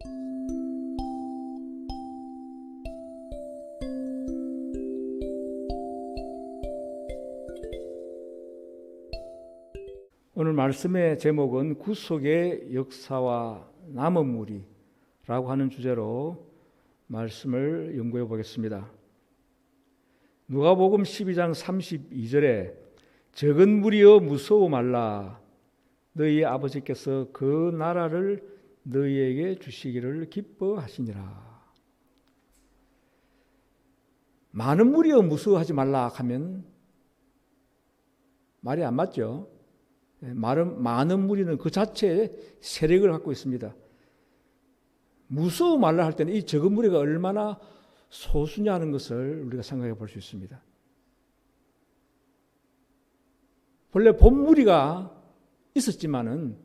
오늘 말씀의 제목은 구속의 역사와 남은 무리라고 하는 주제로 말씀을 연구해 보겠습니다. 누가복음 12장 32절에 적은 무리여 무서워 말라. 너희 아버지께서 그 나라를 너희에게 주시기를 기뻐하시니라. 많은 무리여 무서워하지 말라 하면 말이 안 맞죠. 많은 무리는 그 자체의 세력을 갖고 있습니다. 무서워 말라 할 때는 이 적은 무리가 얼마나 소수냐 하는 것을 우리가 생각해 볼 수 있습니다. 본래 본무리가 있었지만은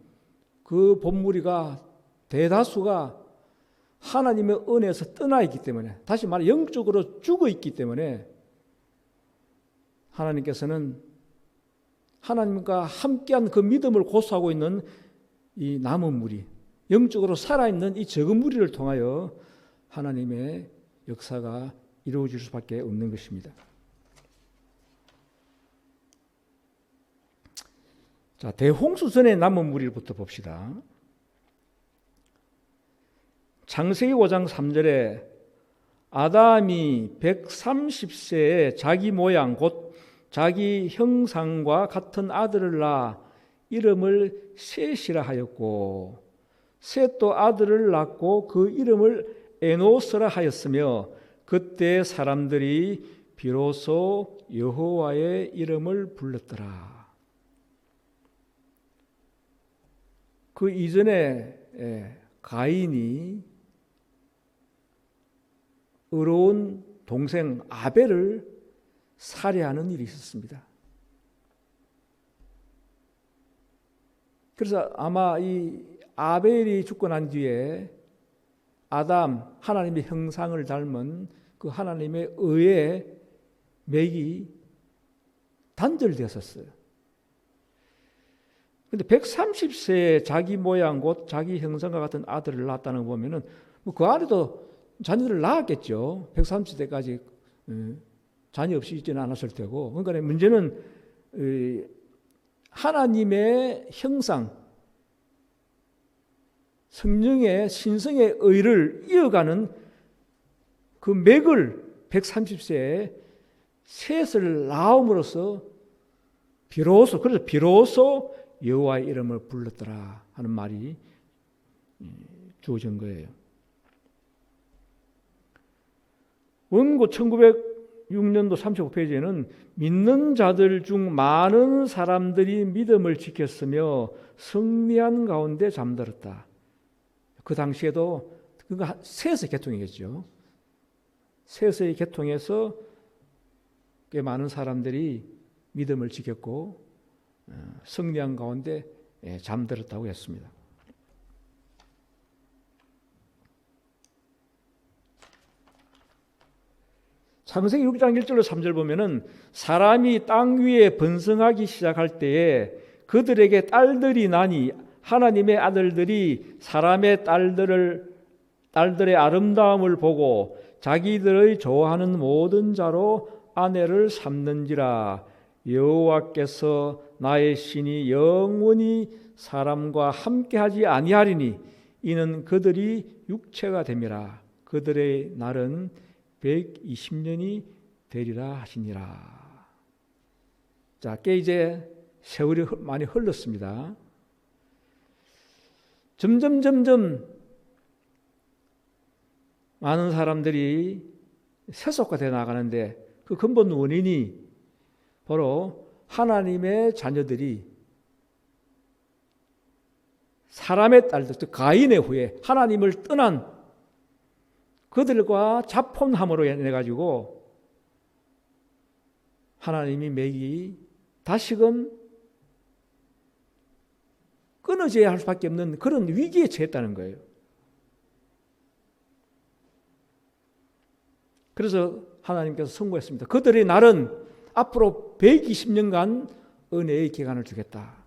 그 본무리가 대다수가 하나님의 은혜에서 떠나 있기 때문에, 다시 말해 영적으로 죽어 있기 때문에 하나님께서는 하나님과 함께한 그 믿음을 고수하고 있는 이 남은 무리, 영적으로 살아있는 이 적은 무리를 통하여 하나님의 역사가 이루어질 수밖에 없는 것입니다. 자, 대홍수 전에 남은 무리부터 봅시다. 창세기 5장 3절에 아담이 130세에 자기 모양 곧 자기 형상과 같은 아들을 낳아 이름을 셋이라 하였고, 셋도 아들을 낳고 그 이름을 에노스라 하였으며, 그때 사람들이 비로소 여호와의 이름을 불렀더라. 그 이전에 가인이 의로운 동생 아벨을 살해하는 일이 있었습니다. 그래서 아마 이 아벨이 죽고 난 뒤에 아담, 하나님의 형상을 닮은 그 하나님의 의의 맥이 단절되었었어요. 그런데 130세에 자기 모양 곧 자기 형상과 같은 아들을 낳았다는 거 보면은 그 안에도 자녀들을 낳았겠죠. 130세까지 자녀 없이 있지는 않았을 테고. 그러니까 문제는 하나님의 형상, 성령의 신성의 의를 이어가는 그 맥을 130세에 셋을 낳음으로써 비로소 여호와의 이름을 불렀더라 하는 말이 주어진 거예요. 원고 1906년도 35페이지에는 믿는 자들 중 많은 사람들이 믿음을 지켰으며 승리한 가운데 잠들었다. 그 당시에도 그가 셋의 계통이겠죠. 셋의 계통에서 꽤 많은 사람들이 믿음을 지켰고 승리한 가운데 잠들었다고 했습니다. 창세기 6장 1절로 3절 보면은 사람이 땅 위에 번성하기 시작할 때에 그들에게 딸들이 나니 하나님의 아들들이 사람의 딸들의 아름다움을 보고 자기들의 좋아하는 모든 자로 아내를 삼는지라. 여호와께서 나의 신이 영원히 사람과 함께하지 아니하리니 이는 그들이 육체가 됨이라. 그들의 날은 120년이 되리라 하시니라. 자, 꽤 이제 세월이 많이 흘렀습니다. 점점 많은 사람들이 세속화되어 나가는데 그 근본 원인이 바로 하나님의 자녀들이 사람의 딸들, 즉 가인의 후에 하나님을 떠난 그들과 자폰함으로 인해 가지고 하나님이 맥이 다시금 끊어져야 할 수밖에 없는 그런 위기에 처했다는 거예요. 그래서 하나님께서 선고했습니다. 그들의 날은 앞으로 120년간 은혜의 기간을 주겠다.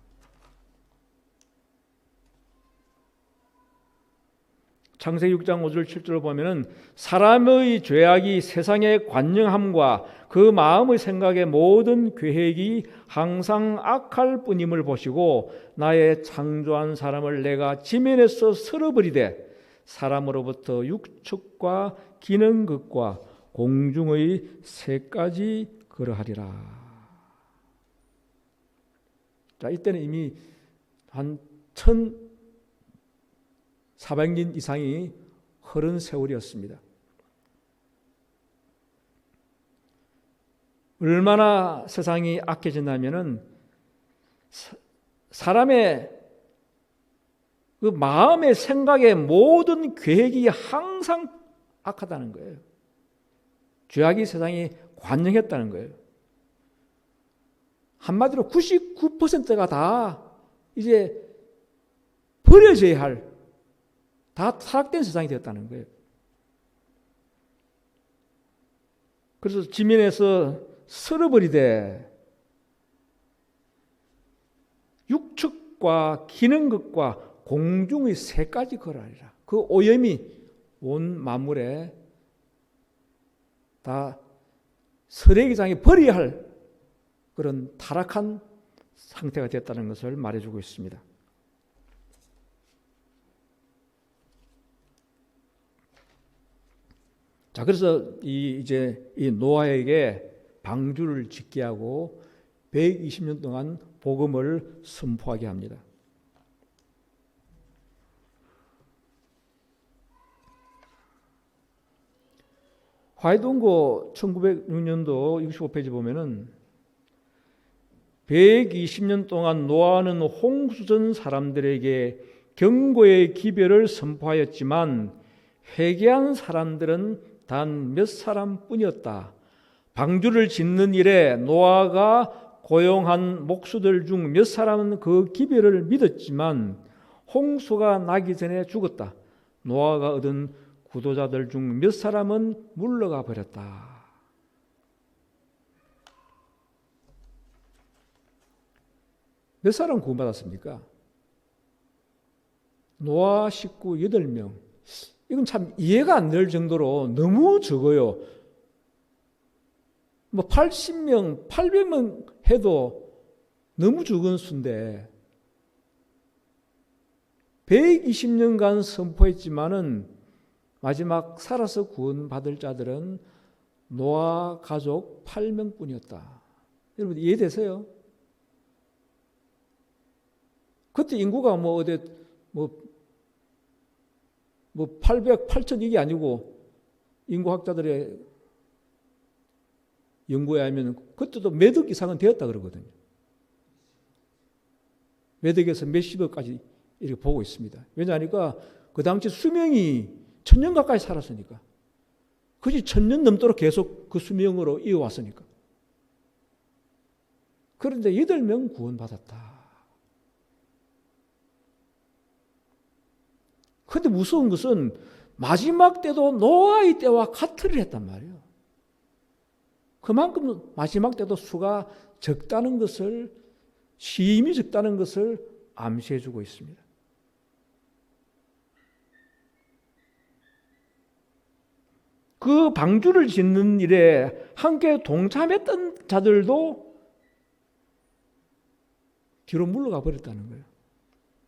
창세기 6장 5절 7절을 보면은 사람의 죄악이 세상의 관영함과 그 마음의 생각의 모든 계획이 항상 악할 뿐임을 보시고 나의 창조한 사람을 내가 지면에서 쓸어버리되 사람으로부터 육축과 기는 것과 공중의 새까지 그러하리라. 자, 이때는 이미 한 1400년 이상이 흐른 세월이었습니다. 얼마나 세상이 악해졌냐면은 사람의 그 마음의 생각의 모든 계획이 항상 악하다는 거예요. 죄악이 세상에 관영했다는 거예요. 한마디로 99%가 다 이제 버려져야 할, 다 타락된 세상이 되었다는 거예요. 그래서 지면에서 쓸어버리되 육축과 기는 것과 공중의 새까지 걸어하리라. 그 오염이 온 만물에 다 쓰레기장에 버려야 할 그런 타락한 상태가 됐다는 것을 말해주고 있습니다. 자, 그래서 이제 이 노아에게 방주를 짓게 하고 120년 동안 복음을 선포하게 합니다. 화이동고 1906년도 65페이지 보면은 120년 동안 노아는 홍수전 사람들에게 경고의 기별을 선포하였지만 회개한 사람들은 단 몇 사람뿐이었다. 방주를 짓는 일에 노아가 고용한 목수들 중 몇 사람은 그 기별을 믿었지만 홍수가 나기 전에 죽었다. 노아가 얻은 구도자들 중 몇 사람은 물러가 버렸다. 몇 사람 구원받았습니까? 노아 식구 8명. 이건 참 이해가 안 될 정도로 너무 적어요. 뭐 80명, 800명 해도 너무 적은 수인데 120년간 선포했지만은 마지막 살아서 구원받을 자들은 노아 가족 8명뿐이었다. 여러분 이해되세요? 그때 인구가 뭐 800, 8천 이게 아니고 인구학자들의 연구에 하면 그때도 몇억 이상은 되었다 그러거든요. 몇억에서 몇십억까지 이렇게 보고 있습니다. 왜냐하니까 그 당시 수명이 1000년 가까이 살았으니까. 그것이 1000년 넘도록 계속 그 수명으로 이어왔으니까. 그런데 8명 구원받았다. 그런데 무서운 것은 마지막 때도 노아의 때와 같으리라 했단 말이에요. 그만큼 마지막 때도 수가 적다는 것을, 심히 적다는 것을 암시해 주고 있습니다. 그 방주를 짓는 일에 함께 동참했던 자들도 뒤로 물러가 버렸다는 거예요.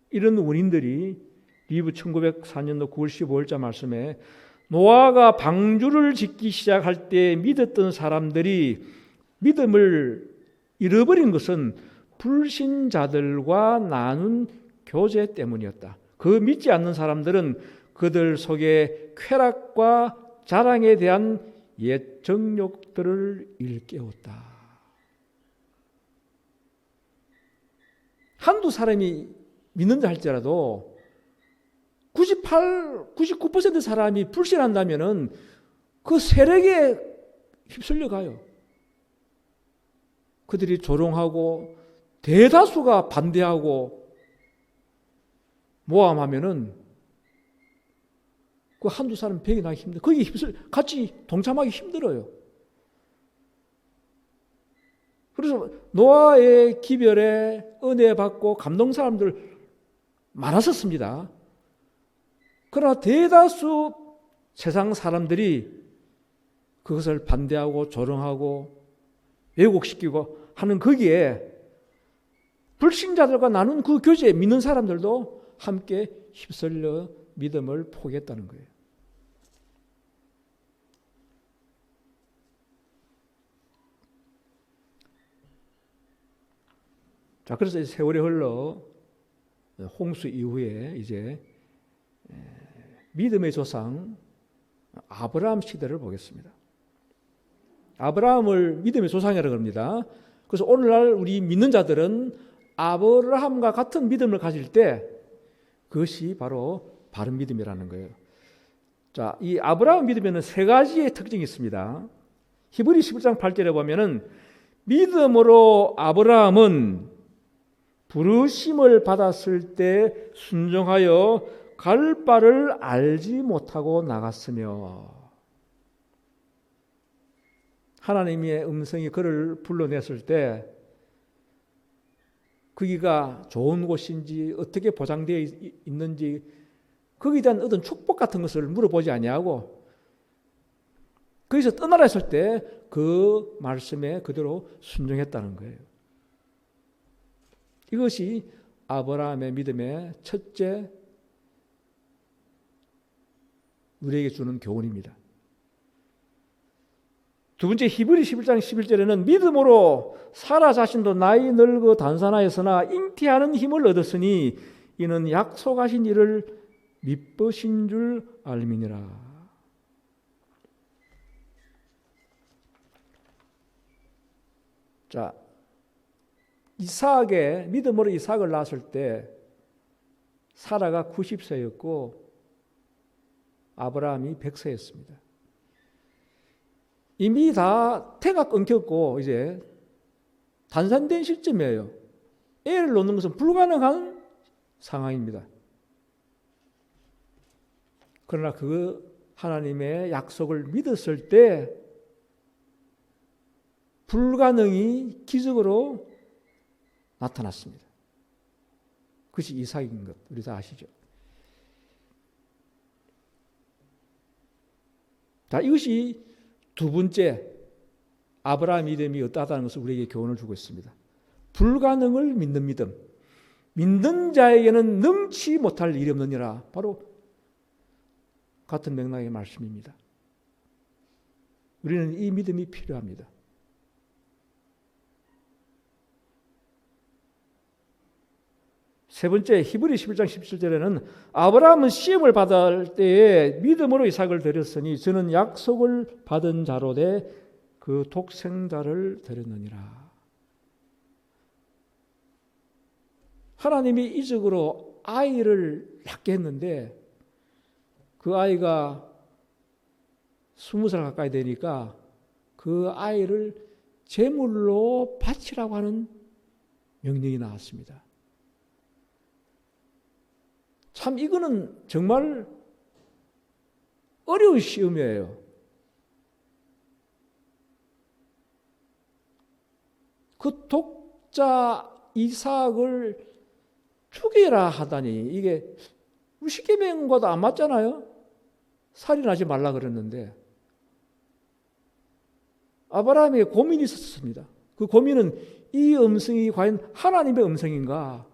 이런 원인들이 리브 1904년도 9월 15일자 말씀에 노아가 방주를 짓기 시작할 때 믿었던 사람들이 믿음을 잃어버린 것은 불신자들과 나눈 교제 때문이었다. 그 믿지 않는 사람들은 그들 속에 쾌락과 자랑에 대한 옛 정욕들을 일깨웠다. 한두 사람이 믿는다 할지라도 99% 사람이 불신한다면은 그 세력에 휩쓸려 가요. 그들이 조롱하고 대다수가 반대하고 모함하면은 그 한두 사람 벽이 나기 힘들어요. 거기 같이 동참하기 힘들어요. 그래서 노아의 기별에 은혜 받고 감동 사람들 많았었습니다. 그러나 대다수 세상 사람들이 그것을 반대하고 조롱하고 왜곡시키고 하는 거기에 불신자들과 나눈 그 교제에 믿는 사람들도 함께 휩쓸려 믿음을 포기했다는 거예요. 자, 그래서 세월이 흘러 홍수 이후에 이제 믿음의 조상 아브라함 시대를 보겠습니다. 아브라함을 믿음의 조상이라고 합니다. 그래서 오늘날 우리 믿는 자들은 아브라함과 같은 믿음을 가질 때 그것이 바로 바른 믿음이라는 거예요. 자, 이 아브라함 믿음에는 세 가지의 특징이 있습니다. 히브리 11장 8절에 보면은 믿음으로 아브라함은 부르심을 받았을 때 순종하여 갈 바를 알지 못하고 나갔으며, 하나님의 음성이 그를 불러냈을 때 거기가 좋은 곳인지 어떻게 보장되어 있는지 거기에 대한 어떤 축복 같은 것을 물어보지 아니하고 거기서 떠나라 했을 때 그 말씀에 그대로 순종했다는 거예요. 이것이 아브라함의 믿음의 첫째 우리에게 주는 교훈입니다. 두 번째 히브리 11장 11절에는 믿음으로 사라 자신도 나이 늙어 단산하였으나 잉태하는 힘을 얻었으니 이는 약속하신 이를 미쁘신 줄 알미니라. 자, 이삭의 믿음으로 이삭을 낳았을 때 사라가 90세였고 아브라함이 100세였습니다. 이미 다 태가 끊겼고 이제 단산된 시점이에요. 애를 놓는 것은 불가능한 상황입니다. 그러나 그 하나님의 약속을 믿었을 때 불가능이 기적으로 나타났습니다. 그것이 이삭인 것 우리 다 아시죠? 자, 이것이 두 번째 아브라함 믿음이 어떠하다는 것을 우리에게 교훈을 주고 있습니다. 불가능을 믿는 믿음. 믿는 자에게는 능치 못할 일이 없느니라. 바로 같은 맥락의 말씀입니다. 우리는 이 믿음이 필요합니다. 세 번째 히브리 11장 17절에는 아브라함은 시험을 받을 때에 믿음으로 이삭을 드렸으니 저는 약속을 받은 자로 돼 그 독생자를 드렸느니라. 하나님이 이적으로 아이를 낳게 했는데 그 아이가 20살 가까이 되니까 그 아이를 제물로 바치라고 하는 명령이 나왔습니다. 참 이거는 정말 어려운 시험이에요. 그 독자 이삭을 죽이라 하다니 이게 십계명과도 안 맞잖아요. 살인하지 말라 그랬는데 아브라함에게 고민이 있었습니다. 그 고민은 이 음성이 과연 하나님의 음성인가?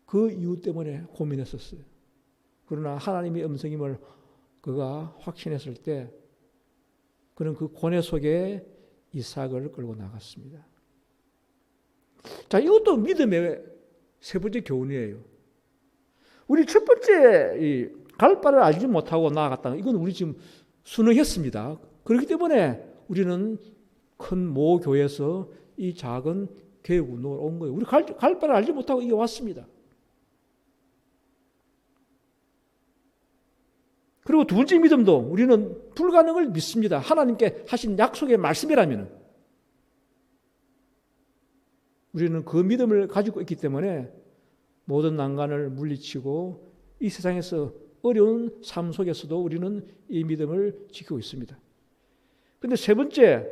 그 이유 때문에 고민했었어요. 그러나 하나님의 음성임을 그가 확신했을 때 그는 그 고뇌 속에 이삭을 끌고 나갔습니다. 자, 이것도 믿음의 세 번째 교훈이에요. 우리 첫 번째 갈 바를 알지 못하고 나아갔다. 이건 우리 지금 순응했습니다. 그렇기 때문에 우리는 큰 모교에서 이 작은 교육 운동을 온 거예요. 우리 갈 바를 알지 못하고 이게 왔습니다. 그리고 두 번째 믿음도 우리는 불가능을 믿습니다. 하나님께 하신 약속의 말씀이라면 우리는 그 믿음을 가지고 있기 때문에 모든 난관을 물리치고 이 세상에서 어려운 삶 속에서도 우리는 이 믿음을 지키고 있습니다. 그런데 세 번째,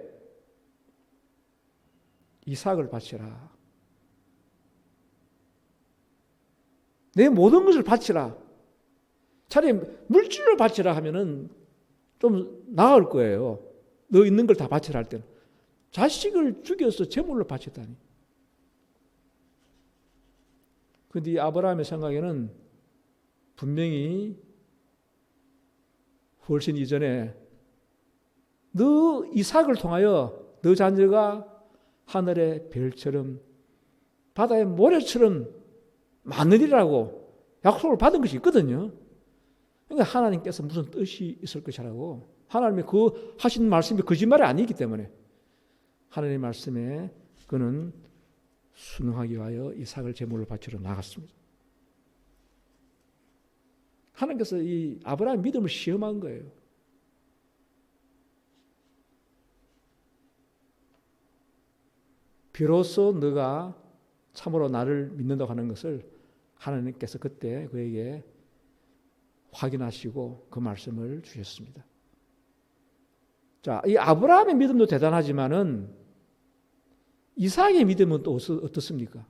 이삭을 바치라. 내 모든 것을 바치라. 차라리 물질로 바치라 하면은 좀 나을 거예요. 너 있는 걸 다 바치라 할 때는. 자식을 죽여서 제물로 바쳤다니. 그런데 이 아브라함의 생각에는 분명히 훨씬 이전에 너 이삭을 통하여 너 자녀가 하늘의 별처럼 바다의 모래처럼 많으리라고 약속을 받은 것이 있거든요. 그러니까 하나님께서 무슨 뜻이 있을 것이라고. 하나님의 그 하신 말씀이 거짓말이 아니기 때문에 하나님의 말씀에 그는 순응하기 위하여 이삭을 제물로 바치러 나갔습니다. 하나님께서 이 아브라함의 믿음을 시험한 거예요. 비로소 너가 참으로 나를 믿는다고 하는 것을 하나님께서 그때 그에게 확인하시고 그 말씀을 주셨습니다. 자, 이 아브라함의 믿음도 대단하지만은 이삭의 믿음은 또 어떻습니까?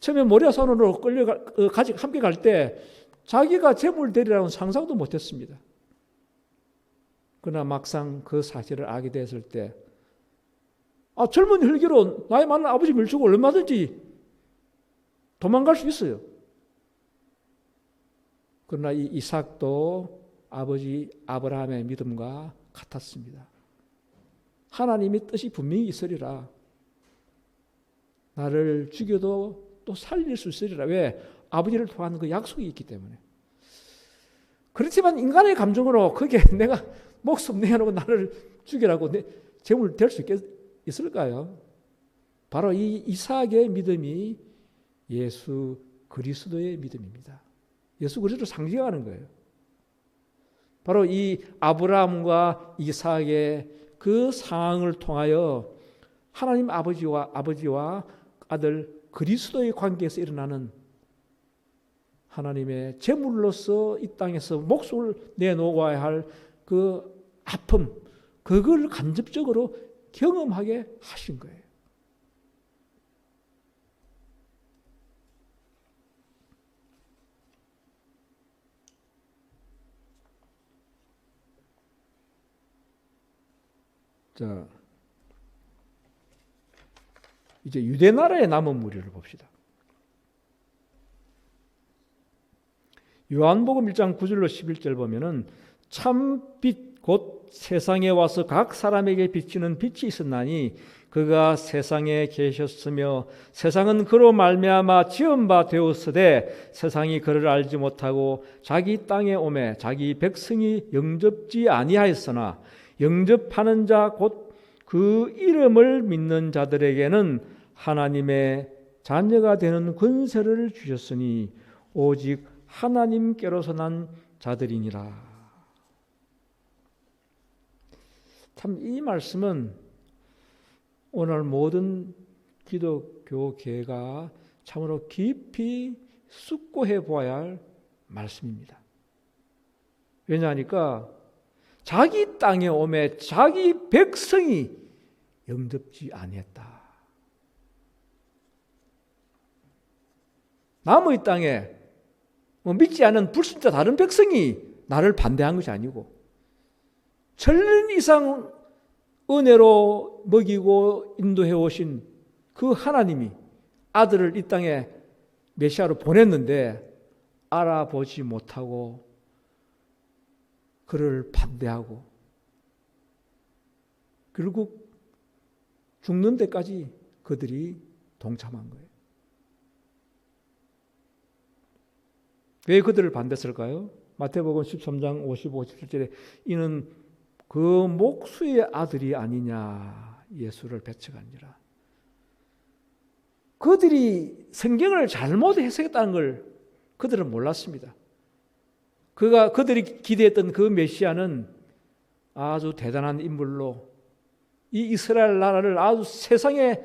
처음에 모리아산으로 함께 갈 때 자기가 제물 되리라는 상상도 못했습니다. 그러나 막상 그 사실을 알게 됐을 때, 젊은 혈기로 나이 많은 아버지 밀치고 얼마든지 도망갈 수 있어요. 그러나 이 이삭도 아버지 아브라함의 믿음과 같았습니다. 하나님의 뜻이 분명히 있으리라. 나를 죽여도 또 살릴 수 있으리라. 왜? 아버지를 통한 그 약속이 있기 때문에. 그렇지만 인간의 감정으로 그게 내가 목숨 내놓고 나를 죽이라고 제물 될 수 있을까요? 바로 이 이삭의 믿음이 예수 그리스도의 믿음입니다. 예수 그리스도를 상징하는 거예요. 바로 이 아브라함과 이삭의 그 상황을 통하여 하나님 아버지와 아들 그리스도의 관계에서 일어나는 하나님의 제물로서 이 땅에서 목숨을 내놓아야 할 그 아픔, 그걸 간접적으로 경험하게 하신 거예요. 자, 이제 유대 나라의 남은 무리를 봅시다. 요한복음 1장 9절로 11절 보면은 참빛 곧 세상에 와서 각 사람에게 비치는 빛이 있었나니 그가 세상에 계셨으며 세상은 그로 말미암아 지은 바 되었으되 세상이 그를 알지 못하고 자기 땅에 오매 자기 백성이 영접지 아니하였으나 영접하는 자 곧 그 이름을 믿는 자들에게는 하나님의 자녀가 되는 권세를 주셨으니 오직 하나님께로서 난 자들이니라. 참 이 말씀은 오늘 모든 기독교계가 참으로 깊이 숙고해 보아야 할 말씀입니다. 왜냐하니까 자기 땅에 오매 자기 백성이 영접지 아니했다. 남의 땅에 믿지 않은 불신자 다른 백성이 나를 반대한 것이 아니고 천년 이상 은혜로 먹이고 인도해 오신 그 하나님이 아들을 이 땅에 메시아로 보냈는데 알아보지 못하고 그를 반대하고 결국 죽는 데까지 그들이 동참한 거예요. 왜 그들을 반대했을까요? 마태복음 13장 55, 57절에 이는 그 목수의 아들이 아니냐 예수를 배척하니라. 그들이 성경을 잘못 해석했다는 걸 그들은 몰랐습니다. 그들이 기대했던 그 메시아는 아주 대단한 인물로 이 이스라엘 나라를 아주 세상에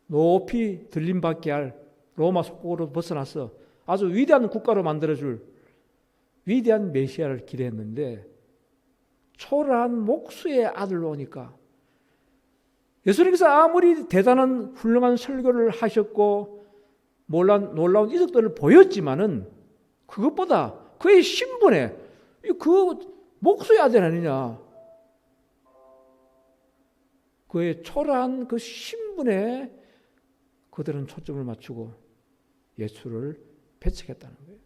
높이 들림받게 할 로마 속국으로 벗어나서 아주 위대한 국가로 만들어줄 위대한 메시아를 기대했는데 초라한 목수의 아들로 오니까 예수님께서 아무리 대단한 훌륭한 설교를 하셨고 놀라운 이적들을 보였지만은 그것보다 그의 신분에 그 목수의 아들 아니냐. 그의 초라한 그 신분에 그들은 초점을 맞추고 예수를 배척했다는 거예요.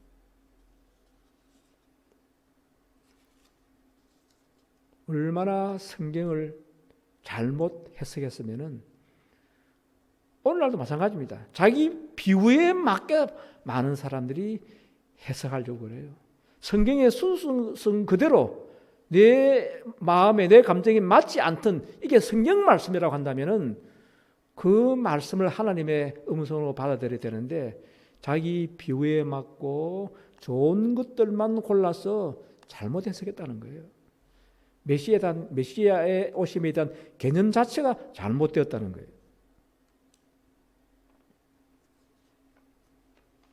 얼마나 성경을 잘못 해석했으면은 오늘날도 마찬가지입니다. 자기 비유에 맞게 많은 사람들이 해석하려고 그래요. 성경의 순수성 그대로 내 마음에 내 감정에 맞지 않던 이게 성경 말씀이라고 한다면은 그 말씀을 하나님의 음성으로 받아들여야 되는데 자기 비유에 맞고 좋은 것들만 골라서 잘못 해석했다는 거예요. 메시아의 오심에 대한 개념 자체가 잘못되었다는 거예요.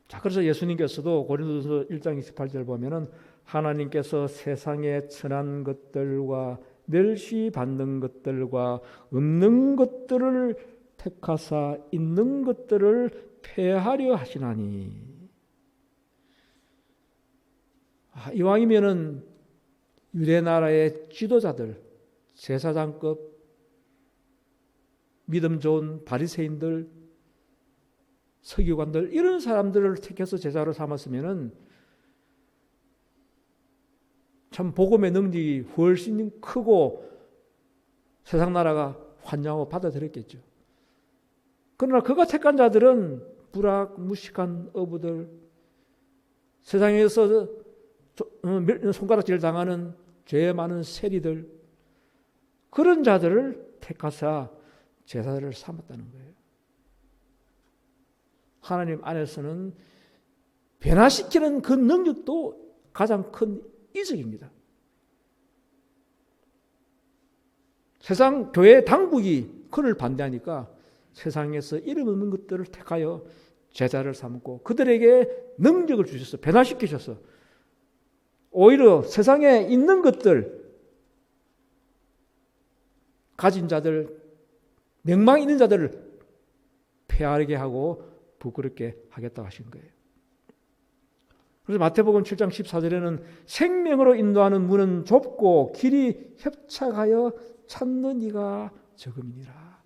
자, 그래서 예수님께서도 고린도서 1장 28절 보면은 하나님께서 세상에 천한 것들과 멸시받는 것들과 없는 것들을 택하사 있는 것들을 폐하려 하시나니. 이왕이면은 유대 나라의 지도자들, 제사장급, 믿음 좋은 바리새인들, 서기관들 이런 사람들을 택해서 제자로 삼았으면은 참 복음의 능력이 훨씬 크고 세상 나라가 환영하고 받아들였겠죠. 그러나 그가 택한 자들은 무식한 어부들, 세상에서 손가락질 당하는 죄 많은 세리들, 그런 자들을 택하사 제사를 삼았다는 거예요. 하나님 안에서는 변화시키는 그 능력도 가장 큰 이적입니다. 세상 교회 당국이 그를 반대하니까 세상에서 이름 없는 것들을 택하여 제자를 삼고 그들에게 능력을 주셔서 변화시키셔서 오히려 세상에 있는 것들 가진 자들, 명망 있는 자들을 폐하게 하고 부끄럽게 하겠다고 하신 거예요. 그래서 마태복음 7장 14절에는 생명으로 인도하는 문은 좁고 길이 협착하여 찾는 이가 적음이니라.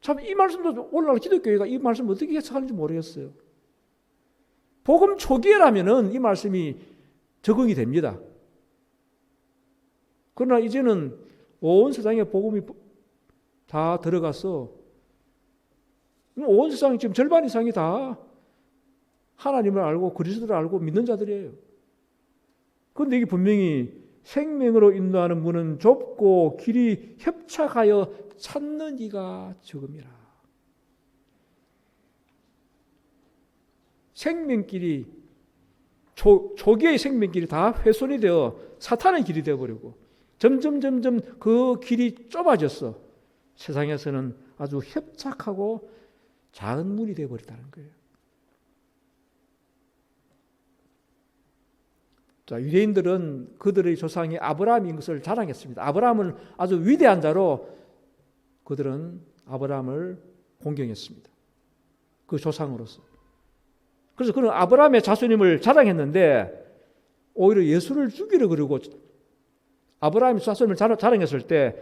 참 이 말씀도 오늘날 기독교회가 이 말씀을 어떻게 해석하는지 모르겠어요. 복음 초기에라면은 이 말씀이 적응이 됩니다. 그러나 이제는 온 세상에 복음이 다 들어가서 온 세상이 지금 절반 이상이 다 하나님을 알고 그리스도를 알고 믿는 자들이에요. 그런데 이게 분명히 생명으로 인도하는 문은 좁고 길이 협착하여 찾는 이가 적음이라. 생명길이 초기의 생명길이 다 훼손이 되어 사탄의 길이 되어버리고 점점 그 길이 좁아졌어. 세상에서는 아주 협착하고 작은 문이 되어버렸다는 거예요. 자, 유대인들은 그들의 조상이 아브라함인 것을 자랑했습니다. 아브라함은 아주 위대한 자로 그들은 아브라함을 공경했습니다. 그 조상으로서. 그래서 그는 아브라함의 자손임을 자랑했는데 오히려 예수를 죽이려 그러고 아브라함의 자손임을 자랑했을 때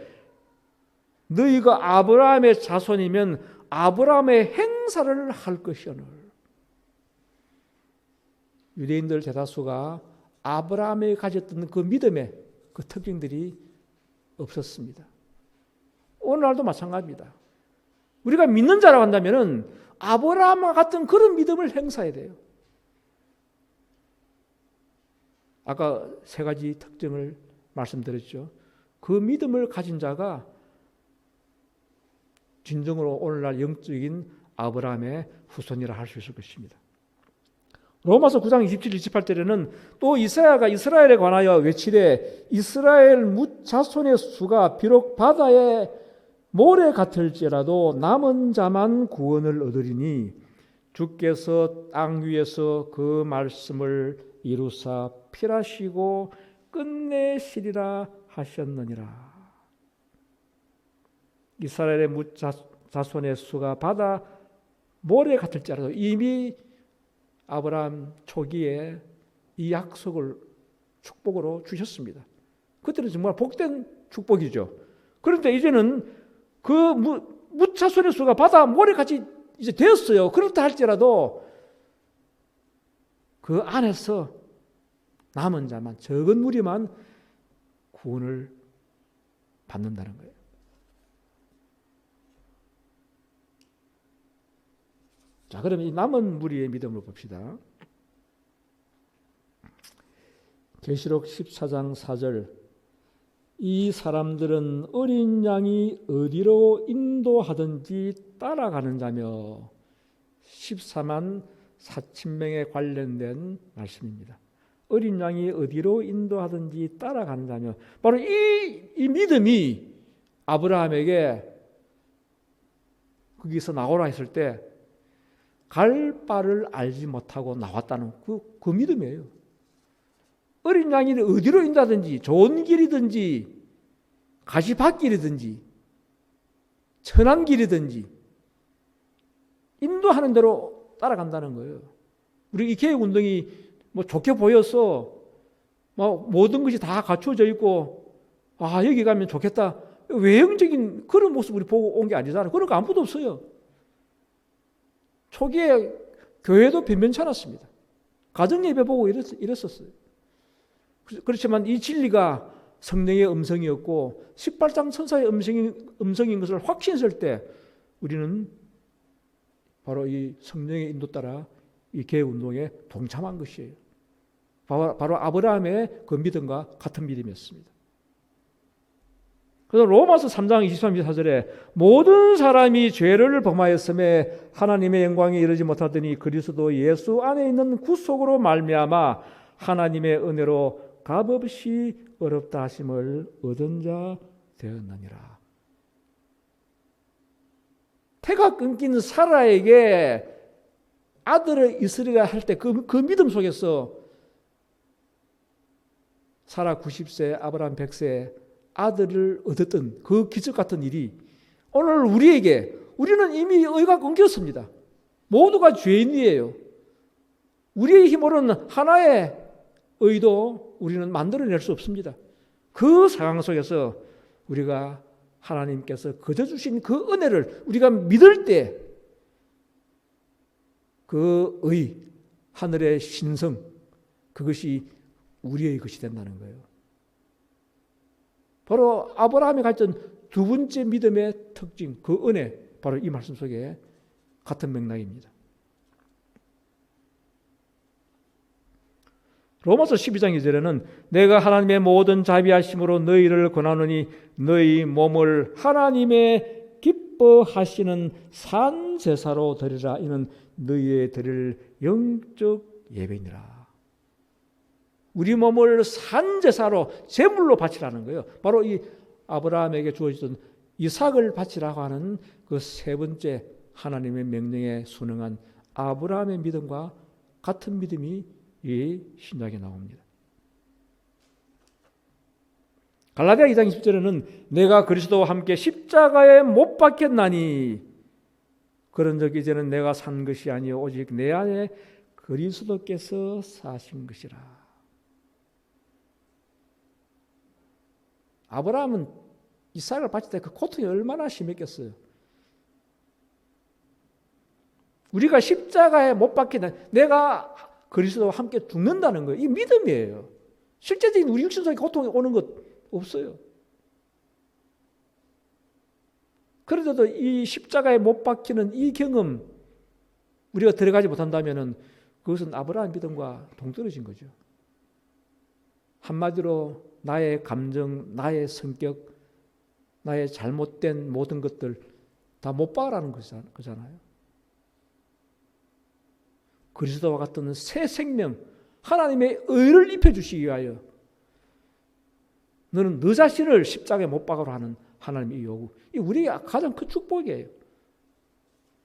너희가 아브라함의 자손이면 아브라함의 행사를 할 것이오늘. 유대인들 대다수가 아브라함이 가졌던 그 믿음의 그 특징들이 없었습니다. 오늘날도 마찬가지입니다. 우리가 믿는 자라고 한다면 아브라함과 같은 그런 믿음을 행사해야 돼요. 아까 세 가지 특징을 말씀드렸죠. 그 믿음을 가진 자가 진정으로 오늘날 영적인 아브라함의 후손이라 할 수 있을 것입니다. 로마서 9장 27, 28절에는 또 이사야가 이스라엘에 관하여 외치되 이스라엘 뭇 자손의 수가 비록 바다의 모래 같을지라도 남은 자만 구원을 얻으리니 주께서 땅 위에서 그 말씀을 이루사 필하시고 끝내시리라 하셨느니라. 이스라엘의 뭇 자손의 수가 바다 모래 같을지라도 이미 아브라함 초기에 이 약속을 축복으로 주셨습니다. 그때는 정말 복된 축복이죠. 그런데 이제는 그 무차선의 수가 바다 모래같이 이제 되었어요. 그렇다 할지라도 그 안에서 남은 자만, 적은 무리만 구원을 받는다는 거예요. 자, 그러면 이 남은 무리의 믿음을 봅시다. 계시록 14장 4절. 이 사람들은 어린 양이 어디로 인도하든지 따라가는 자며 14만 4천 명에 관련된 말씀입니다. 어린 양이 어디로 인도하든지 따라가는 자며, 바로 이 믿음이 아브라함에게 거기서 나오라 했을 때 갈 바를 알지 못하고 나왔다는 그 믿음이에요. 어린 양이 어디로 인도하든지, 좋은 길이든지 가시밭길이든지 천한 길이든지 인도하는 대로 따라간다는 거예요. 우리 이 개혁운동이 뭐 좋게 보여서 뭐 모든 것이 다 갖춰져 있고, 아, 여기 가면 좋겠다, 외형적인 그런 모습 우리 보고 온 게 아니잖아요. 그런 거 아무도 없어요. 초기에 교회도 변변치 않았습니다. 가정예배 보고 이랬었어요. 그렇지만 이 진리가 성령의 음성이었고 18장 천사의 음성인 것을 확신했을 때 우리는 바로 이 성령의 인도 따라 이 개혁운동에 동참한 것이에요. 바로 아브라함의 그 믿음과 같은 믿음이었습니다. 그래서 로마서 3장 23, 24절에 모든 사람이 죄를 범하였음에 하나님의 영광에 이르지 못하더니 그리스도 예수 안에 있는 구속으로 말미암아 하나님의 은혜로 값없이 어렵다 하심을 얻은 자 되었느니라. 태가 끊긴 사라에게 아들을 이스라엘 할 때 그 믿음 속에서 사라 90세, 아브라함 100세 아들을 얻었던 그 기적 같은 일이 오늘 우리는 이미 의가 끊겼습니다. 모두가 죄인이에요. 우리의 힘으로는 하나의 의도 우리는 만들어낼 수 없습니다. 그 상황 속에서 우리가 하나님께서 거저 주신 그 은혜를 우리가 믿을 때 그 의, 하늘의 신성, 그것이 우리의 것이 된다는 거예요. 바로 아브라함이 가졌던 두 번째 믿음의 특징, 그 은혜, 바로 이 말씀 속에 같은 맥락입니다. 로마서 12장 2절에는 내가 하나님의 모든 자비하심으로 너희를 권하노니 너희 몸을 하나님의 기뻐하시는 산 제사로 드리라. 이는 너희의 드릴 영적 예배니라. 우리 몸을 산 제사로 제물로 바치라는 거예요. 바로 이 아브라함에게 주어지던 이삭을 바치라고 하는 그 세 번째 하나님의 명령에 순응한 아브라함의 믿음과 같은 믿음이 이 신약에 나옵니다. 갈라디아 2장 20절에는 내가 그리스도와 함께 십자가에 못 박혔나니 그런 적 이제는 내가 산 것이 아니요 오직 내 안에 그리스도께서 사신 것이라. 아브라함은 이삭을 바칠 때 그 고통이 얼마나 심했겠어요. 우리가 십자가에 못 박힌다, 내가 그리스도와 함께 죽는다는 거예요. 이 믿음이에요. 실제적인 우리 육신 속에 고통이 오는 것 없어요. 그런데도 이 십자가에 못 박히는 이 경험 우리가 들어가지 못한다면 그것은 아브라함 믿음과 동떨어진 거죠. 한마디로 나의 감정, 나의 성격, 나의 잘못된 모든 것들 다 못 박으라는 거잖아요. 그리스도와 같은 새 생명, 하나님의 의를 입혀주시기 위하여 너는 너 자신을 십자가에 못 박으라 하는 하나님의 요구, 이 우리의 가장 큰 축복이에요.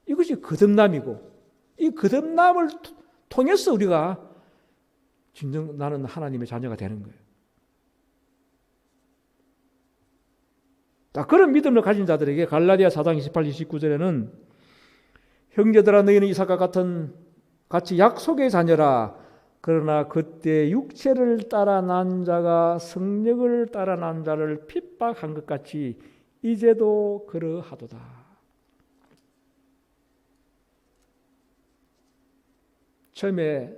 이것이 거듭남이고 이 거듭남을 통해서 우리가 진정 나는 하나님의 자녀가 되는 거예요. 자, 그런 믿음을 가진 자들에게 갈라디아 4장 28, 29절에는 형제들아 너희는 이삭과 같이 약속의 자녀라. 그러나 그때 육체를 따라 난 자가 성령을 따라 난 자를 핍박한 것 같이 이제도 그러하도다. 처음에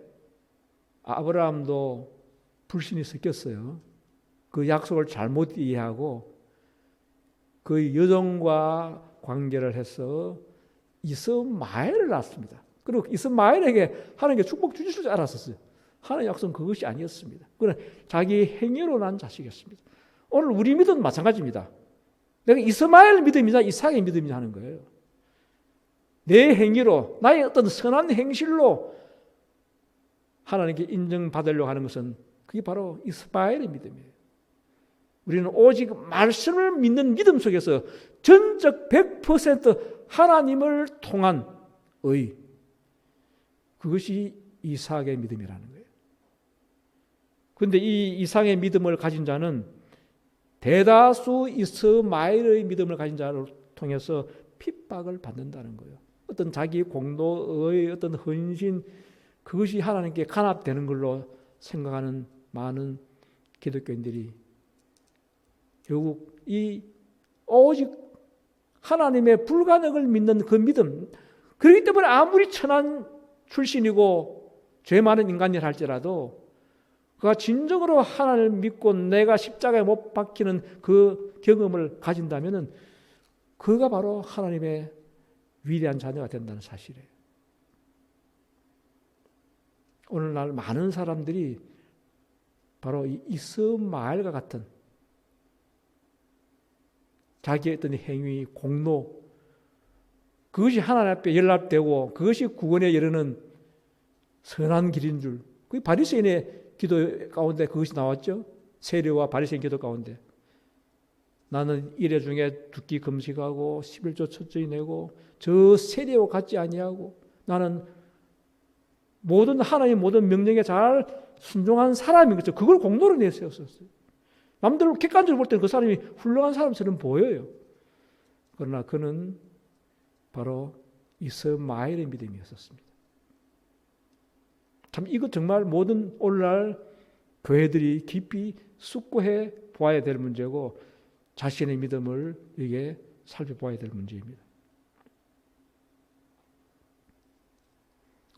아브라함도 불신이 섞였어요. 그 약속을 잘못 이해하고 그 여종과 관계를 해서 이스마엘을 낳습니다. 그리고 이스마엘에게 하나님께 축복 주실 줄 알았었어요. 하나님의 약속은 그것이 아니었습니다. 그러나 자기 행위로 난 자식이었습니다. 오늘 우리 믿음은 마찬가지입니다. 내가 이스마엘 믿음이냐 이삭의 믿음이냐 하는 거예요. 내 행위로 나의 어떤 선한 행실로 하나님께 인정받으려고 하는 것은 그게 바로 이스마엘의 믿음이에요. 우리는 오직 말씀을 믿는 믿음 속에서 전적 100% 하나님을 통한 의, 그것이 이삭의 믿음이라는 거예요. 그런데 이 이삭의 믿음을 가진 자는 대다수 이스마엘의 믿음을 가진 자를 통해서 핍박을 받는다는 거예요. 어떤 자기 공로의 어떤 헌신, 그것이 하나님께 간합되는 걸로 생각하는 많은 기독교인들이 결국 이 오직 하나님의 불가능을 믿는 그 믿음, 그렇기 때문에 아무리 천한 출신이고 죄 많은 인간이라 할지라도 그가 진정으로 하나님을 믿고 내가 십자가에 못 박히는 그 경험을 가진다면 그가 바로 하나님의 위대한 자녀가 된다는 사실이에요. 오늘날 많은 사람들이 바로 이 이스마엘과 같은 자기의 어떤 행위, 공로, 그것이 하나님 앞에 연락되고 그것이 구원에 이르는 선한 길인 줄, 그 바리새인의 기도 가운데 그것이 나왔죠. 세례와 바리새인 기도 가운데 나는 일회 중에 두 끼 금식하고 11조 첫째히 내고 저 세례와 같지 아니하고 나는 모든 하나님 모든 명령에 잘 순종한 사람인 거죠. 그걸 공로로 내세웠었어요. 남들로 객관적으로 볼 때는 그 사람이 훌륭한 사람처럼 보여요. 그러나 그는 바로 이스마엘의 믿음이었습니다. 참 이거 정말 모든 오늘날 교회들이 깊이 숙고해 보아야 될 문제고 자신의 믿음을 이게 살펴보아야 될 문제입니다.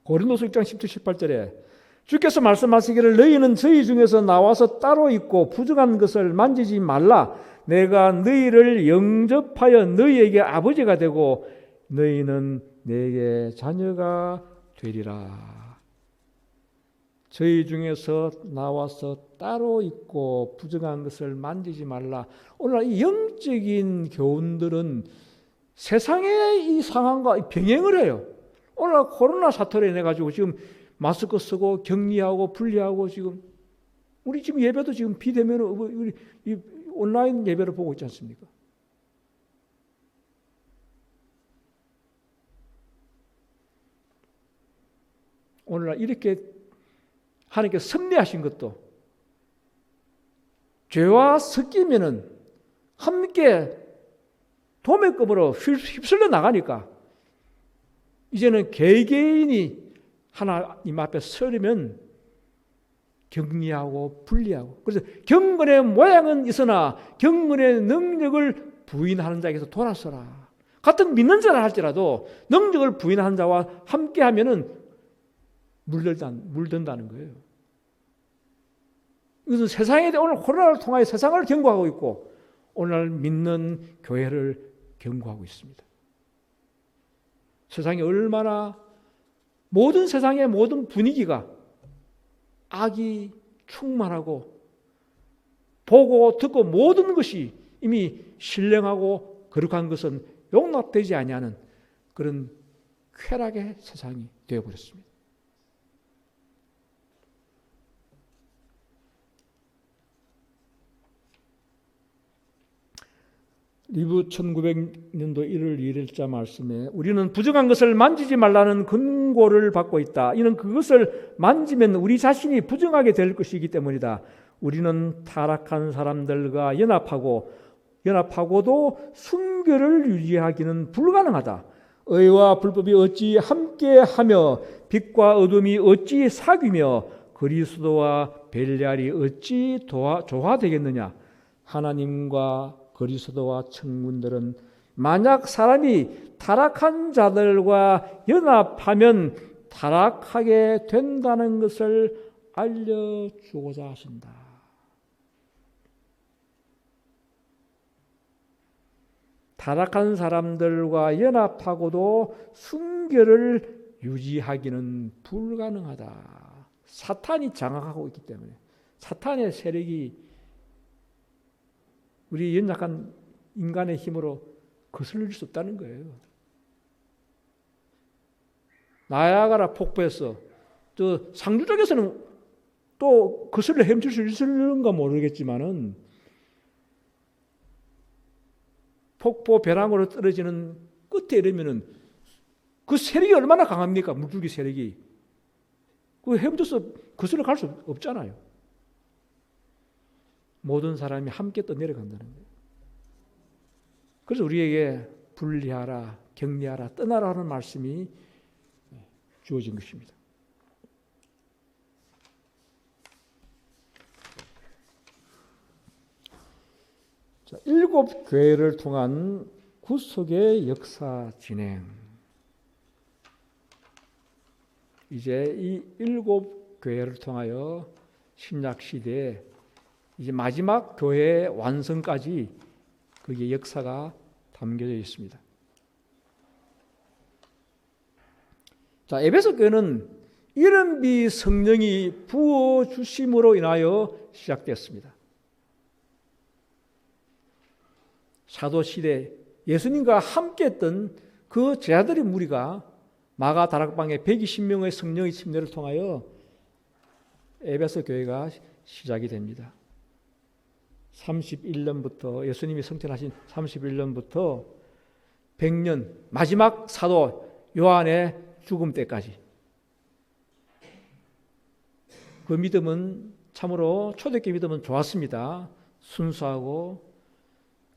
고린도서 6장 17, 18절에 주께서 말씀하시기를 너희는 저희 중에서 나와서 따로 있고 부정한 것을 만지지 말라. 내가 너희를 영접하여 너희에게 아버지가 되고 너희는 내게 자녀가 되리라. 저희 중에서 나와서 따로 있고 부정한 것을 만지지 말라. 오늘 이 영적인 교훈들은 세상의 이 상황과 병행을 해요. 오늘 코로나 사태로 인해 가지고 지금 마스크 쓰고 격리하고 분리하고 지금 우리 지금 예배도 지금 비대면 우리 이 온라인 예배를 보고 있지 않습니까? 오늘날 이렇게 하나님께 섭리하신 것도 죄와 섞이면은 함께 도매금으로 휩쓸려 나가니까 이제는 개개인이 하나님 앞에 서려면 격리하고 분리하고, 그래서 경건의 모양은 있으나 경건의 능력을 부인하는 자에게서 돌아서라. 같은 믿는 자라 할지라도 능력을 부인하는 자와 함께하면은 물든다는 거예요. 이것은 세상에 오늘 코로나를 통하여 세상을 경고하고 있고 오늘 믿는 교회를 경고하고 있습니다. 세상이 얼마나 모든 세상의 모든 분위기가 악이 충만하고 보고 듣고 모든 것이 이미 신령하고 거룩한 것은 용납되지 아니하는 그런 쾌락의 세상이 되어버렸습니다. 리브 1900년도 1월 1일자 말씀에 우리는 부정한 것을 만지지 말라는 금고를 받고 있다. 이는 그것을 만지면 우리 자신이 부정하게 될 것이기 때문이다. 우리는 타락한 사람들과 연합하고도 순결을 유지하기는 불가능하다. 의와 불법이 어찌 함께하며 빛과 어둠이 어찌 사귀며 그리스도와 벨리알이 어찌 조화되겠느냐. 하나님과 그리스도와 청군들은 만약 사람이 타락한 자들과 연합하면 타락하게 된다는 것을 알려주고자 하신다. 타락한 사람들과 연합하고도 순결을 유지하기는 불가능하다. 사탄이 장악하고 있기 때문에, 사탄의 세력이 우리 연약한 인간의 힘으로 거슬릴 수 없다는 거예요. 나야가라 폭포에서 또 상주 쪽에서는 또 거슬러 헤엄칠 수 있을는가 모르겠지만은 폭포 벼랑으로 떨어지는 끝에 이르면은 그 세력이 얼마나 강합니까? 물줄기 세력이. 그 헤엄쳐서 거슬러 갈 수 없잖아요. 모든 사람이 함께 떠내려간다는 거예요. 그래서 우리에게 분리하라, 격리하라, 떠나라 하는 말씀이 주어진 것입니다. 자, 7교회를 통한 구속의 역사 진행. 이제 이 7교회를 통하여 신약 시대에 이제 마지막 교회 완성까지 거기에 역사가 담겨져 있습니다. 자, 에베소 교회는 이른비 성령이 부어 주심으로 인하여 시작됐습니다. 사도 시대 예수님과 함께했던 그 제자들의 무리가 마가 다락방에 120명의 성령의 침례를 통하여 에베소 교회가 시작이 됩니다. 31년부터 예수님이 성천하신 31년부터 100년 마지막 사도 요한의 죽음 때까지 그 믿음은 참으로 초대교회 믿음은 좋았습니다. 순수하고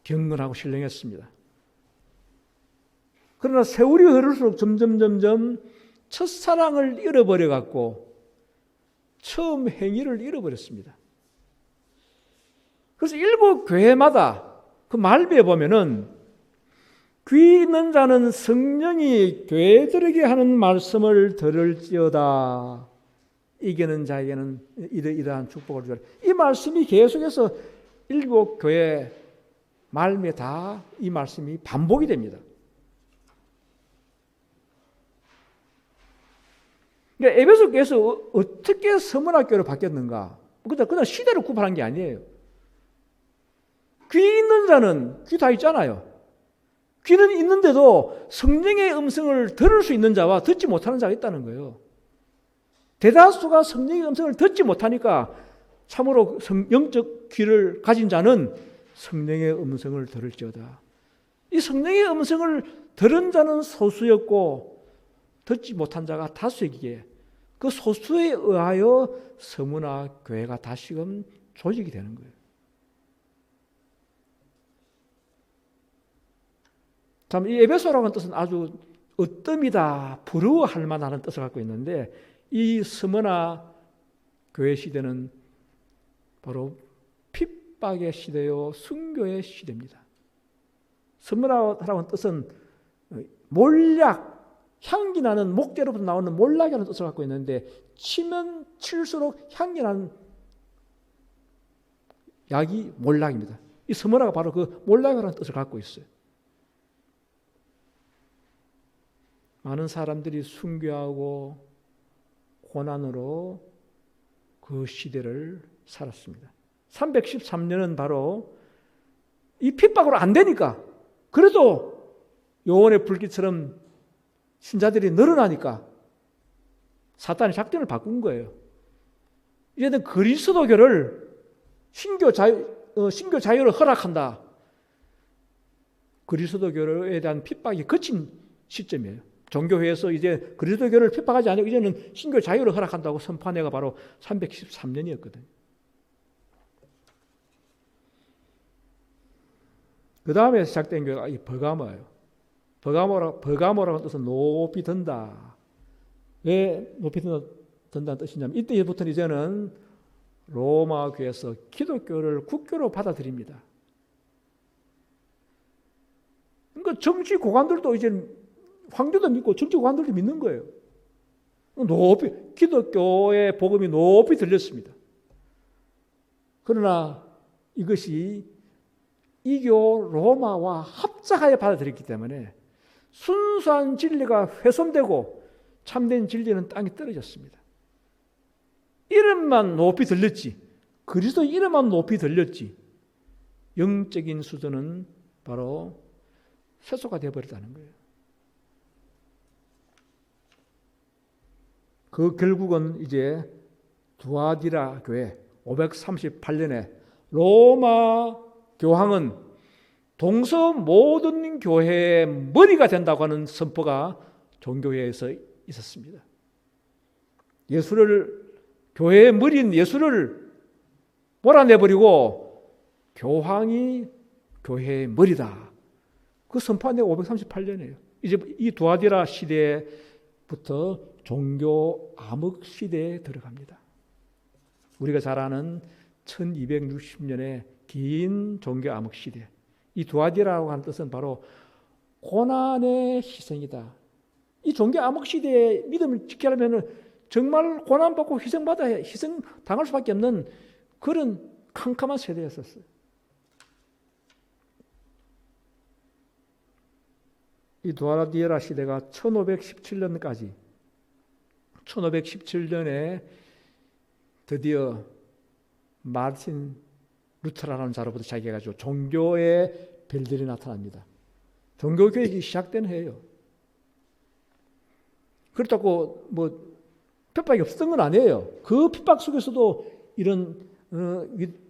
경건하고 신령했습니다. 그러나 세월이 흐를수록 점점 첫사랑을 잃어버려 갖고 처음 행위를 잃어버렸습니다. 그래서 일부 교회마다 그 말비에 보면은 귀 있는 자는 성령이 교회들에게 하는 말씀을 들을지어다. 이기는 자에게는 이러한 축복을 주라. 이 말씀이 계속해서 일부 교회 말미에 다 이 말씀이 반복이 됩니다. 그러니까 에베소 교회에서 어떻게 서문학교로 바뀌었는가? 그냥 시대를 구분한 게 아니에요. 귀 있는 자는 귀 다 있잖아요. 귀는 있는데도 성령의 음성을 들을 수 있는 자와 듣지 못하는 자가 있다는 거예요. 대다수가 성령의 음성을 듣지 못하니까 참으로 영적 귀를 가진 자는 성령의 음성을 들을지어다. 이 성령의 음성을 들은 자는 소수였고 듣지 못한 자가 다수이기에 그 소수에 의하여 서문화 교회가 다시금 조직이 되는 거예요. 참, 이 에베소라고 하는 뜻은 아주 으뜸이다, 부러워할 만한 뜻을 갖고 있는데 이 스무나 교회 시대는 바로 핍박의 시대요, 순교의 시대입니다. 스무나라고 하는 뜻은 몰약, 향기 나는 목재로부터 나오는 몰락이라는 뜻을 갖고 있는데 치면 칠수록 향기 나는 약이 몰락입니다. 이 스무나가 바로 그 몰락이라는 뜻을 갖고 있어요. 많은 사람들이 순교하고 고난으로 그 시대를 살았습니다. 313년은 바로 이 핍박으로 안 되니까, 그래도 요원의 불길처럼 신자들이 늘어나니까 사탄이 작전을 바꾼 거예요. 이제는 그리스도교를 신교 자유를 허락한다. 그리스도교에 대한 핍박이 그친 시점이에요. 종교회에서 이제 그리스도교를 핍박하지 않고 이제는 신교 자유를 허락한다고 선포한 해가 바로 313년이었거든요. 그 다음에 시작된 교회가 이 버가모예요. 버가모라는 뜻은 높이 든다. 왜 높이 든다는 뜻이냐면 이때부터 이제는 로마 교회에서 기독교를 국교로 받아들입니다. 그러니까 정치 고관들도 이제 황제도 믿고 정치 고관들도 믿는 거예요. 높이 기독교의 복음이 높이 들렸습니다. 그러나 이것이 이교 로마와 합작하여 받아들였기 때문에 순수한 진리가 훼손되고 참된 진리는 땅에 떨어졌습니다. 이름만 높이 들렸지, 그리스도 이름만 높이 들렸지, 영적인 수준은 바로 쇠소가 되어버렸다는 거예요. 그 결국은 이제 두아디라 교회 538년에 로마 교황은 동서 모든 교회의 머리가 된다고 하는 선포가 종교회에서 있었습니다. 교회의 머리인 예수를 몰아내버리고 교황이 교회의 머리다. 그 선포한 데가 538년이에요. 이제 이 두아디라 시대부터 종교 암흑 시대에 들어갑니다. 우리가 잘 아는 1260년의 긴 종교 암흑 시대. 이 두아디라고 하는 뜻은 바로 고난의 희생이다. 이 종교 암흑 시대의 믿음을 지키려면 정말 고난받고 희생당할 수밖에 없는 그런 캄캄한 세대였었어요. 이 두아디라 시대가 1517년에 드디어 마르틴 루터라는 자로부터 시작해가지고 종교의 별들이 나타납니다. 종교개혁이 시작된 해예요. 그렇다고 핍박이 없었던 건 아니에요. 그 핍박 속에서도 이런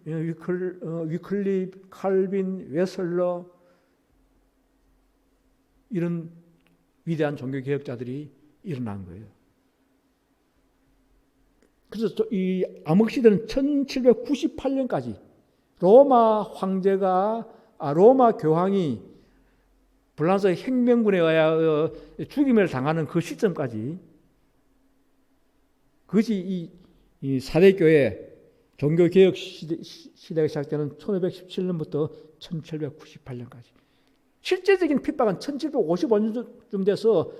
위클립, 칼빈, 웨슬러 이런 위대한 종교개혁자들이 일어난 거예요. 그래서 이 암흑시대는 1798년까지 로마 교황이 불란서 혁명군에 의하여 죽임을 당하는 그 시점까지 그것이 이 사대교회 종교개혁 시대가 시작되는 1517년부터 1798년까지 실제적인 핍박은 1755년쯤 돼서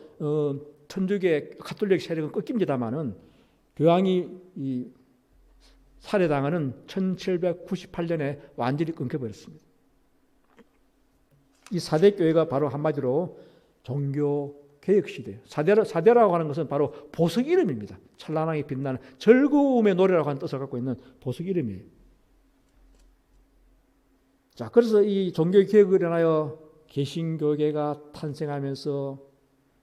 천주교 가톨릭 세력은 꺾입니다마는 교황이 살해당하는 1798년에 완전히 끊겨버렸습니다. 이 사대교회가 바로 한마디로 종교개혁시대예요. 사대라고 하는 것은 바로 보석 이름입니다. 찬란하게 빛나는 즐거움의 노래라고 하는 뜻을 갖고 있는 보석 이름이에요. 자, 그래서 이 종교개혁을 일어나여 개신교계가 탄생하면서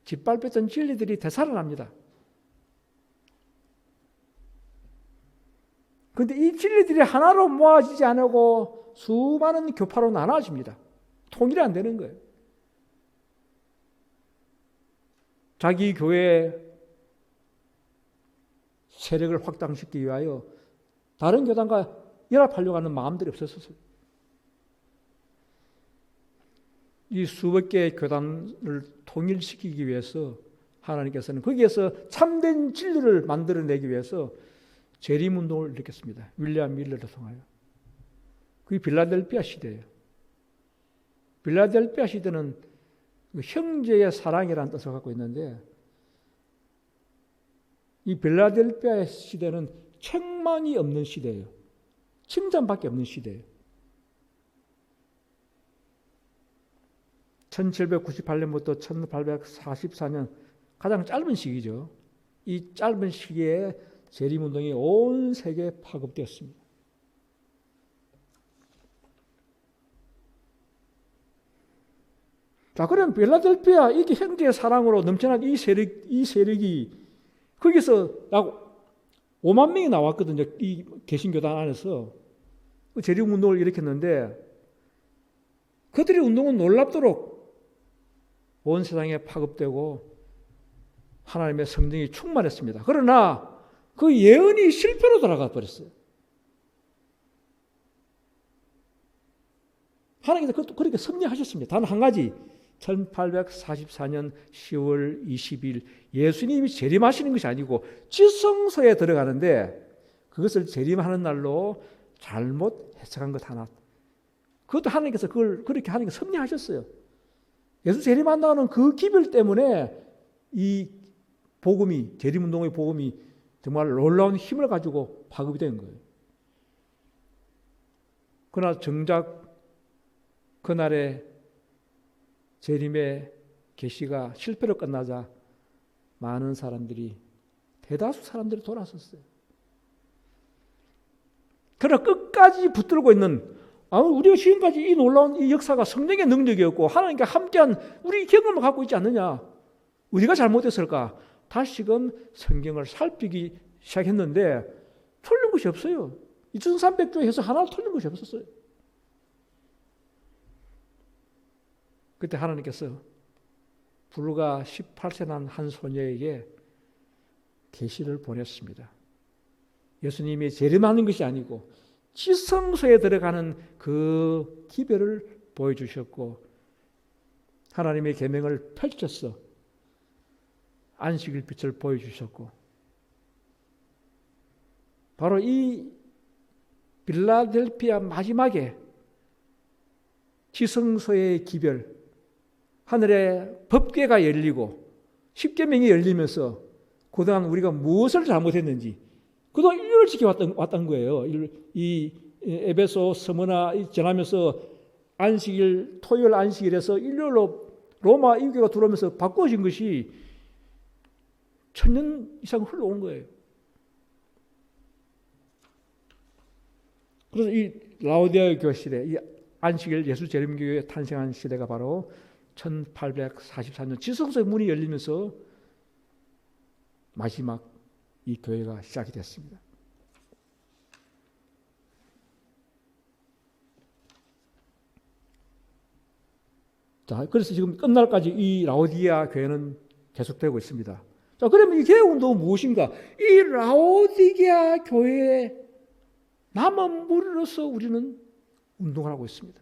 짓밟혔던 진리들이 되살아납니다. 그런데 이 진리들이 하나로 모아지지 않고 수많은 교파로 나눠집니다. 통일이 안 되는 거예요. 자기 교회 세력을 확장시키기 위하여 다른 교단과 연합하려고 하는 마음들이 없었어요. 이 수백 개의 교단을 통일시키기 위해서 하나님께서는 거기에서 참된 진리를 만들어내기 위해서 재림운동을 일으켰습니다. 윌리엄 밀러를 통하여. 그게 빌라델피아 시대예요. 빌라델피아 시대는 형제의 사랑이라는 뜻을 갖고 있는데 이 빌라델피아 시대는 책망이 없는 시대예요. 칭찬밖에 없는 시대예요. 1798년부터 1844년 가장 짧은 시기죠. 이 짧은 시기에 재림운동이 온 세계에 파급되었습니다. 자, 그럼 빌라델피아 이게 형제의 사랑으로 넘쳐난 이 세력이 거기서 약 5만 명이 나왔거든요. 이 개신교단 안에서 재림운동을 일으켰는데 그들의 운동은 놀랍도록 온 세상에 파급되고 하나님의 성령이 충만했습니다. 그러나 그 예언이 실패로 돌아가 버렸어요. 하나님께서 그렇게 섭리하셨습니다. 단 한 가지, 1844년 10월 20일 예수님이 재림하시는 것이 아니고 지성소에 들어가는데 그것을 재림하는 날로 잘못 해석한 것 하나. 그것도 하나님께서 그걸 그렇게 하나님께 섭리하셨어요. 예수 재림한다는 그 기별 때문에 이 복음이, 재림운동의 복음이 정말 놀라운 힘을 가지고 파급이 된 거예요. 그러나 정작 그날의 재림의 계시가 실패로 끝나자 많은 사람들이, 대다수 사람들이 돌아섰어요. 그러나 끝까지 붙들고 있는, 우리가 지금까지 이 놀라운 이 역사가 성령의 능력이었고 하나님과 함께한 우리 경험을 갖고 있지 않느냐. 우리가 잘못했을까? 다시금 성경을 살피기 시작했는데 틀린 것이 없어요. 2300조에 해서 하나 틀린 것이 없었어요. 그때 하나님께서 불과 18세 난 한 소녀에게 계시를 보냈습니다. 예수님이 재림하는 것이 아니고 지성소에 들어가는 그 기별을 보여주셨고 하나님의 계명을 펼쳤어. 안식일 빛을 보여주셨고 바로 이 빌라델피아 마지막에 지성소의 기별, 하늘의 법궤가 열리고 십계명이 열리면서 그동안 우리가 무엇을 잘못했는지 그동안 인류를 지켜왔던 거예요. 이 에베소 서머나 전하면서 안식일, 토요일 안식일에서 일요일로 로마 이교가 들어오면서 바꿔진 것이 1000년 이상 흘러온 거예요. 그래서 이 라오디아 교회 시대, 이 안식일 예수 재림교회에 탄생한 시대가 바로 1844년 지성소의 문이 열리면서 마지막 이 교회가 시작이 됐습니다. 자, 그래서 지금 끝날까지 이 라오디아 교회는 계속되고 있습니다. 자, 그러면 이 개혁 운동은 무엇인가? 이 라오디게아 교회의 남은 무리로서 우리는 운동을 하고 있습니다.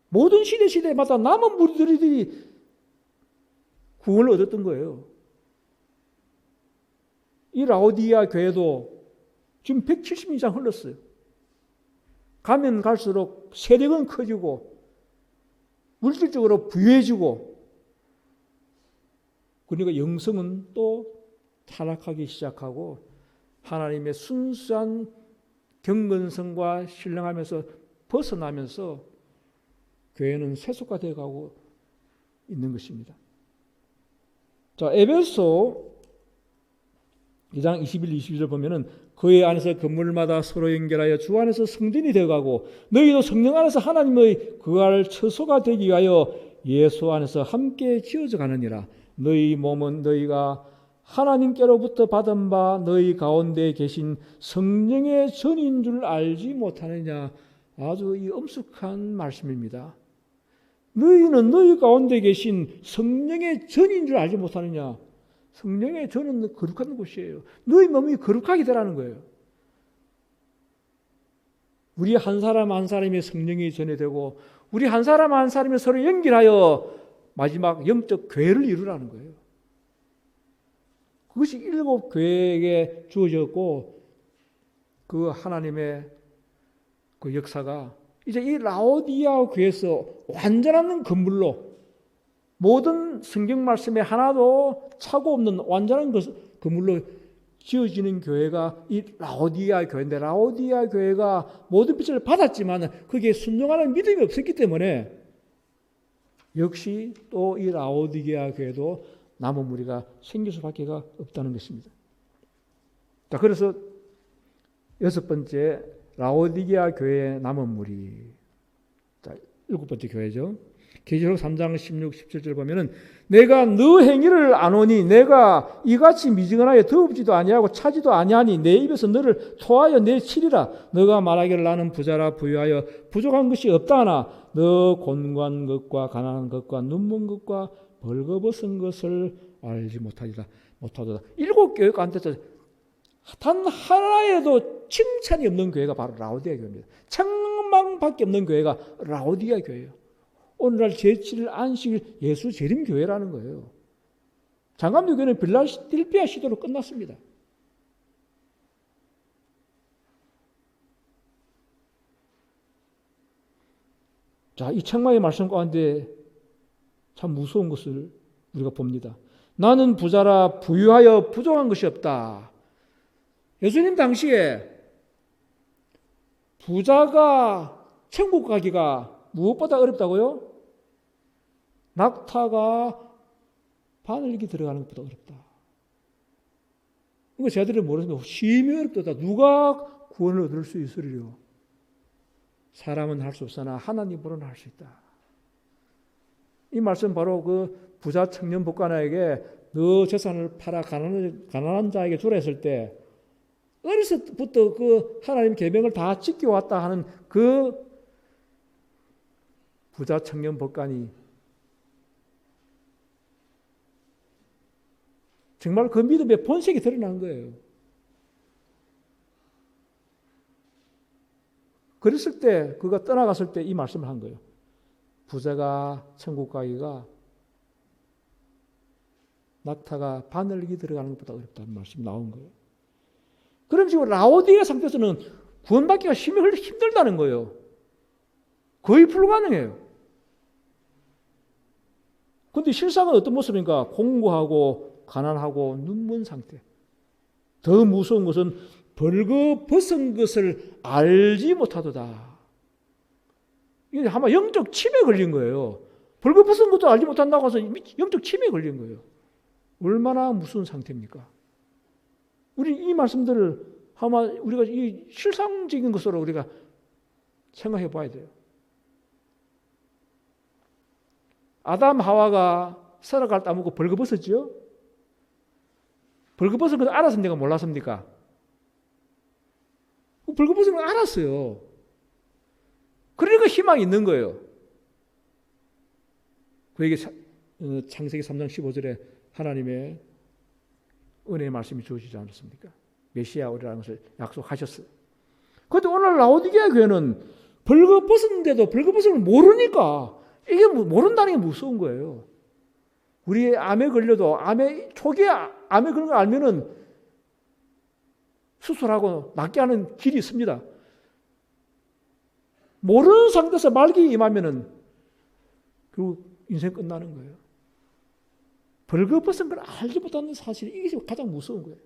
모든 시대마다 남은 무리들이 구원을 얻었던 거예요. 이 라오디게아 교회도 지금 170년 이상 흘렀어요. 가면 갈수록 세력은 커지고 물질적으로 부유해지고 그러니까 영성은 또 타락하기 시작하고 하나님의 순수한 경건성과 신령하면서 벗어나면서 교회는 세속화되어 가고 있는 것입니다. 자, 에베소 2장 21, 22절 보면은 그의 안에서 건물마다 서로 연결하여 주 안에서 성전이 되어가고 너희도 성령 안에서 하나님의 거할 처소가 되기 위하여 예수 안에서 함께 지어져 가느니라. 너희 몸은 너희가 하나님께로부터 받은 바 너희 가운데 계신 성령의 전인 줄 알지 못하느냐. 아주 이 엄숙한 말씀입니다. 너희는 너희 가운데 계신 성령의 전인 줄 알지 못하느냐. 성령의 전은 거룩한 곳이에요. 너희 몸이 거룩하게 되라는 거예요. 우리 한 사람 한 사람이 성령이 전해되고 우리 한 사람 한 사람이 서로 연결하여 마지막 영적 교회를 이루라는 거예요. 그것이 7교회에게 주어졌고 그 하나님의 그 역사가 이제 이 라오디아 교회에서 완전한 건물로 모든 성경 말씀에 하나도 차고 없는 완전한 건물로 지어지는 교회가 이 라오디아 교회인데 라오디아 교회가 모든 빛을 받았지만 거기에 순종하는 믿음이 없었기 때문에 역시 또 이 라오디게아 교회도 남은 무리가 생길 수밖에 없다는 것입니다. 자, 그래서 6번째 라오디게아 교회의 남은 무리. 자, 7번째 교회죠. 계시록 3장 16, 17절 보면은 내가 너 행위를 아노니 내가 이같이 미지근하여 더웁지도 아니하고 차지도 아니하니 내 입에서 너를 토하여 내 치리라. 너가 말하기를 나는 부자라 부유하여 부족한 것이 없다 하나 너 곤고한 것과 가난한 것과 눈먼 것과 벌거벗은 것을 알지 못하리라. 7교회 가운데서 단 하나에도 칭찬이 없는 교회가 바로 라오디아 교회입니다. 책망밖에 없는 교회가 라오디아 교회예요. 오늘날 제7일 안식일 예수 재림교회라는 거예요. 장감교회는 빌라델피아 시대로 끝났습니다. 자, 이 책망의 말씀 가운데 참 무서운 것을 우리가 봅니다. 나는 부자라 부유하여 부족한 것이 없다. 예수님 당시에 부자가 천국 가기가 무엇보다 어렵다고요? 낙타가 바늘기 들어가는 것보다 어렵다. 이거 제자들이 모르면 심히 어렵다. 누가 구원을 얻을 수 있으리요? 사람은 할 수 없으나 하나님으로는 할 수 있다. 이 말씀 바로 그 부자 청년 복관에게 너 재산을 팔아 가난한 자에게 주라 했을 때 어려서부터 그 하나님 계명을 다 지켜왔다 하는 그 부자 청년 법관이 정말 그 믿음의 본색이 드러난 거예요. 그랬을 때 그가 떠나갔을 때 이 말씀을 한 거예요. 부자가 천국 가기가 낙타가 바늘기 들어가는 것보다 어렵다는 말씀이 나온 거예요. 그럼 지금 라오디게 상태에서는 구원받기가 심히 힘들다는 거예요. 거의 불가능해요. 그런데 실상은 어떤 모습인가? 공고하고 가난하고 눈먼 상태. 더 무서운 것은 벌거벗은 것을 알지 못하도다. 이게 아마 영적 침에 걸린 거예요. 벌거벗은 것도 알지 못한다고 해서 영적 침에 걸린 거예요. 얼마나 무서운 상태입니까? 우리 이 말씀들을 아마 우리가 이 실상적인 것으로 우리가 생각해 봐야 돼요. 아담 하와가 살아갈 따먹고 벌거벗었죠? 벌거벗은 걸 알았습니까? 몰랐습니까? 벌거벗은 걸 알았어요. 그러니까 희망이 있는 거예요. 그에게 창세기 3장 15절에 하나님의 은혜의 말씀이 주어지지 않았습니까? 메시아 오리라는 것을 약속하셨어요. 그런데 오늘 라오디게아 교회는 벌거벗었는데도 벌거벗음을 모르니까 이게 모른다는 게 무서운 거예요. 우리 암에 걸려도 초기에 암에 걸린 걸 알면은 수술하고 낫게 하는 길이 있습니다. 모르는 상태에서 말기 임하면은 결국 인생 끝나는 거예요. 벌거벗은 걸 알지 못하는 사실, 이게 가장 무서운 거예요.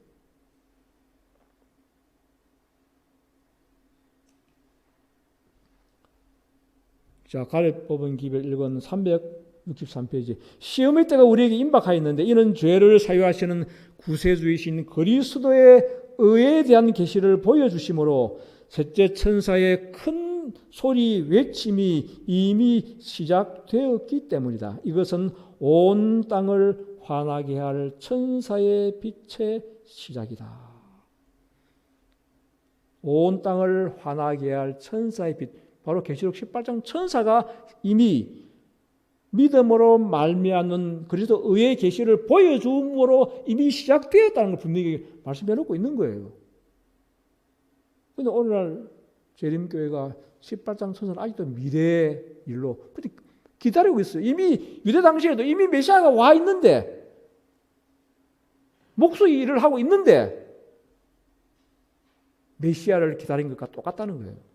자, 갈렙 뽑은 기별 1권 363페이지. 시험의 때가 우리에게 임박하였는데 이는 죄를 사유하시는 구세주이신 그리스도의 의에 대한 계시를 보여주심으로 셋째 천사의 큰 소리 외침이 이미 시작되었기 때문이다. 이것은 온 땅을 환하게 할 천사의 빛의 시작이다. 온 땅을 환하게 할 천사의 빛. 바로 계시록 18장 천사가 이미 믿음으로 말미암는 그리스도 의의 계시를 보여줌으로 이미 시작되었다는 걸 분명히 말씀해 놓고 있는 거예요. 그런데 오늘날 재림교회가 18장 천사는 아직도 미래의 일로 기다리고 있어요. 이미 유대 당시에도 이미 메시아가 와 있는데 목수의 일을 하고 있는데 메시아를 기다린 것과 똑같다는 거예요.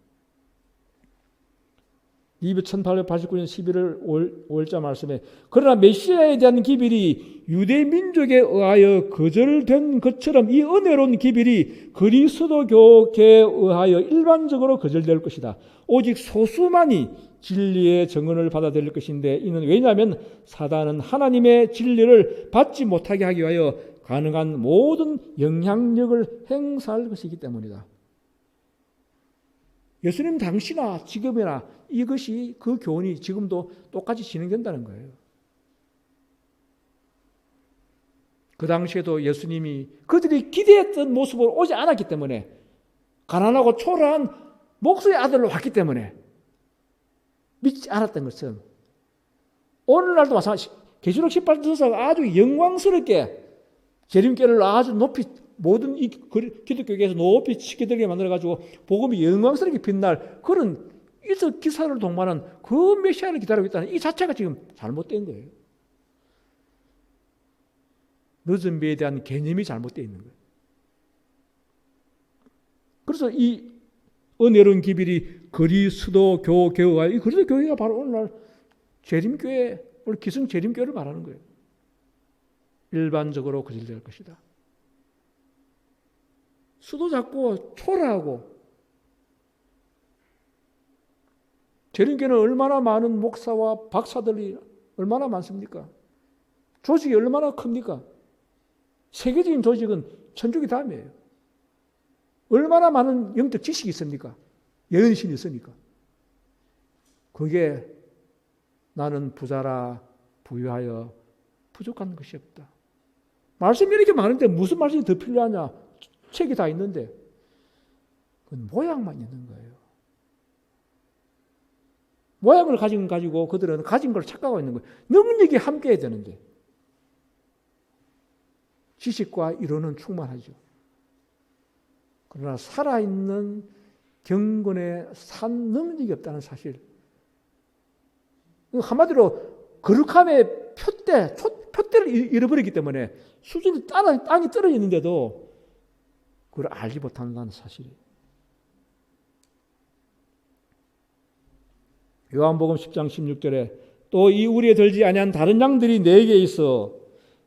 1889년 11월 5일자 말씀에 그러나 메시아에 대한 기별이 유대 민족에 의하여 거절된 것처럼 이 은혜로운 기별이 그리스도교계에 의하여 일반적으로 거절될 것이다. 오직 소수만이 진리의 증언을 받아들일 것인데 이는 왜냐하면 사단은 하나님의 진리를 받지 못하게 하기 위하여 가능한 모든 영향력을 행사할 것이기 때문이다. 예수님 당시나 지금이나 이것이 그 교훈이 지금도 똑같이 진행된다는 거예요. 그 당시에도 예수님이 그들이 기대했던 모습으로 오지 않았기 때문에 가난하고 초라한 목수의 아들로 왔기 때문에 믿지 않았던 것은 오늘날도 마찬가지. 계시록 18장서가 아주 영광스럽게 재림교회를 아주 높이 모든 이 기독교계에서 높이 치켜들게 만들어가지고 복음이 영광스럽게 빛날 그런 이서 기사를 동반한 그 메시아를 기다리고 있다는 이 자체가 지금 잘못된 거예요. 늦은 비에 대한 개념이 잘못되어 있는 거예요. 그래서 이 은혜로운 기별이 그리스도 교회가, 이 그리스도 교회가 바로 오늘날 재림교회, 오늘 기성 재림교회를 말하는 거예요. 일반적으로 거절될 것이다. 수도 작고 초라하고, 재림교회는 얼마나 많은 목사와 박사들이 얼마나 많습니까? 조직이 얼마나 큽니까? 세계적인 조직은 천주교 다음이에요. 얼마나 많은 영적 지식이 있습니까? 예언신이 있으니까. 그게 나는 부자라 부유하여 부족한 것이 없다. 말씀이 이렇게 많은데 무슨 말씀이 더 필요하냐? 책이 다 있는데 그건 모양만 있는 거예요. 모양을 가지고 그들은 가진 걸 착각하고 있는 거예요. 능력이 함께해야 되는데 지식과 이론은 충만하죠. 그러나 살아있는 경건의 산 능력이 없다는 사실. 한마디로 거룩함의 표대를 잃어버리기 때문에 수준이 땅이 떨어져 있는데도 그걸 알지 못한다는 사실이에요. 요한복음 10장 16절에 또 이 우리에 들지 아니한 다른 양들이 내게 있어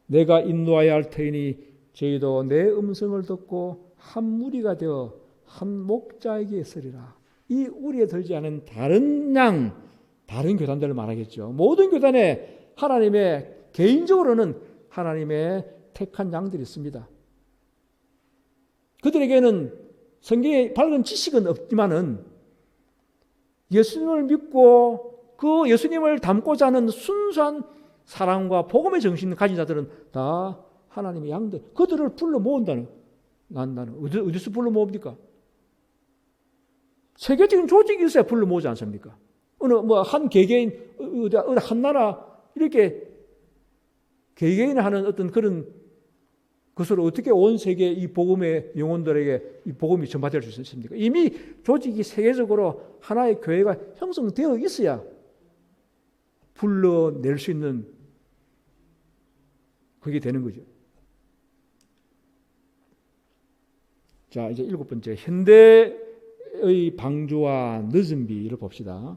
내가 인도하여야 할 터이니 저희도 내 음성을 듣고 한 무리가 되어 한 목자에게 있으리라. 이 우리에 들지 않은 다른 양, 다른 교단들을 말하겠죠. 모든 교단에 하나님의 개인적으로는 하나님의 택한 양들이 있습니다. 그들에게는 성경의 밝은 지식은 없지만은 예수님을 믿고 그 예수님을 닮고자 하는 순수한 사랑과 복음의 정신을 가진 자들은 다 하나님의 양들. 그들을 불러 모은다는. 나는 어디서 불러 모읍니까? 세계적인 조직이 있어야 불러 모으지 않습니까? 어느 한 개개인, 어느 한 나라 이렇게 개개인 하는 어떤 그런 것으로 어떻게 온 세계 이 복음의 영혼들에게 이 복음이 전파될 수 있습니까? 이미 조직이 세계적으로 하나의 교회가 형성되어 있어야 불러낼 수 있는 그게 되는 거죠. 자, 이제 7번째 현대의 방주와 늦은 비를 봅시다.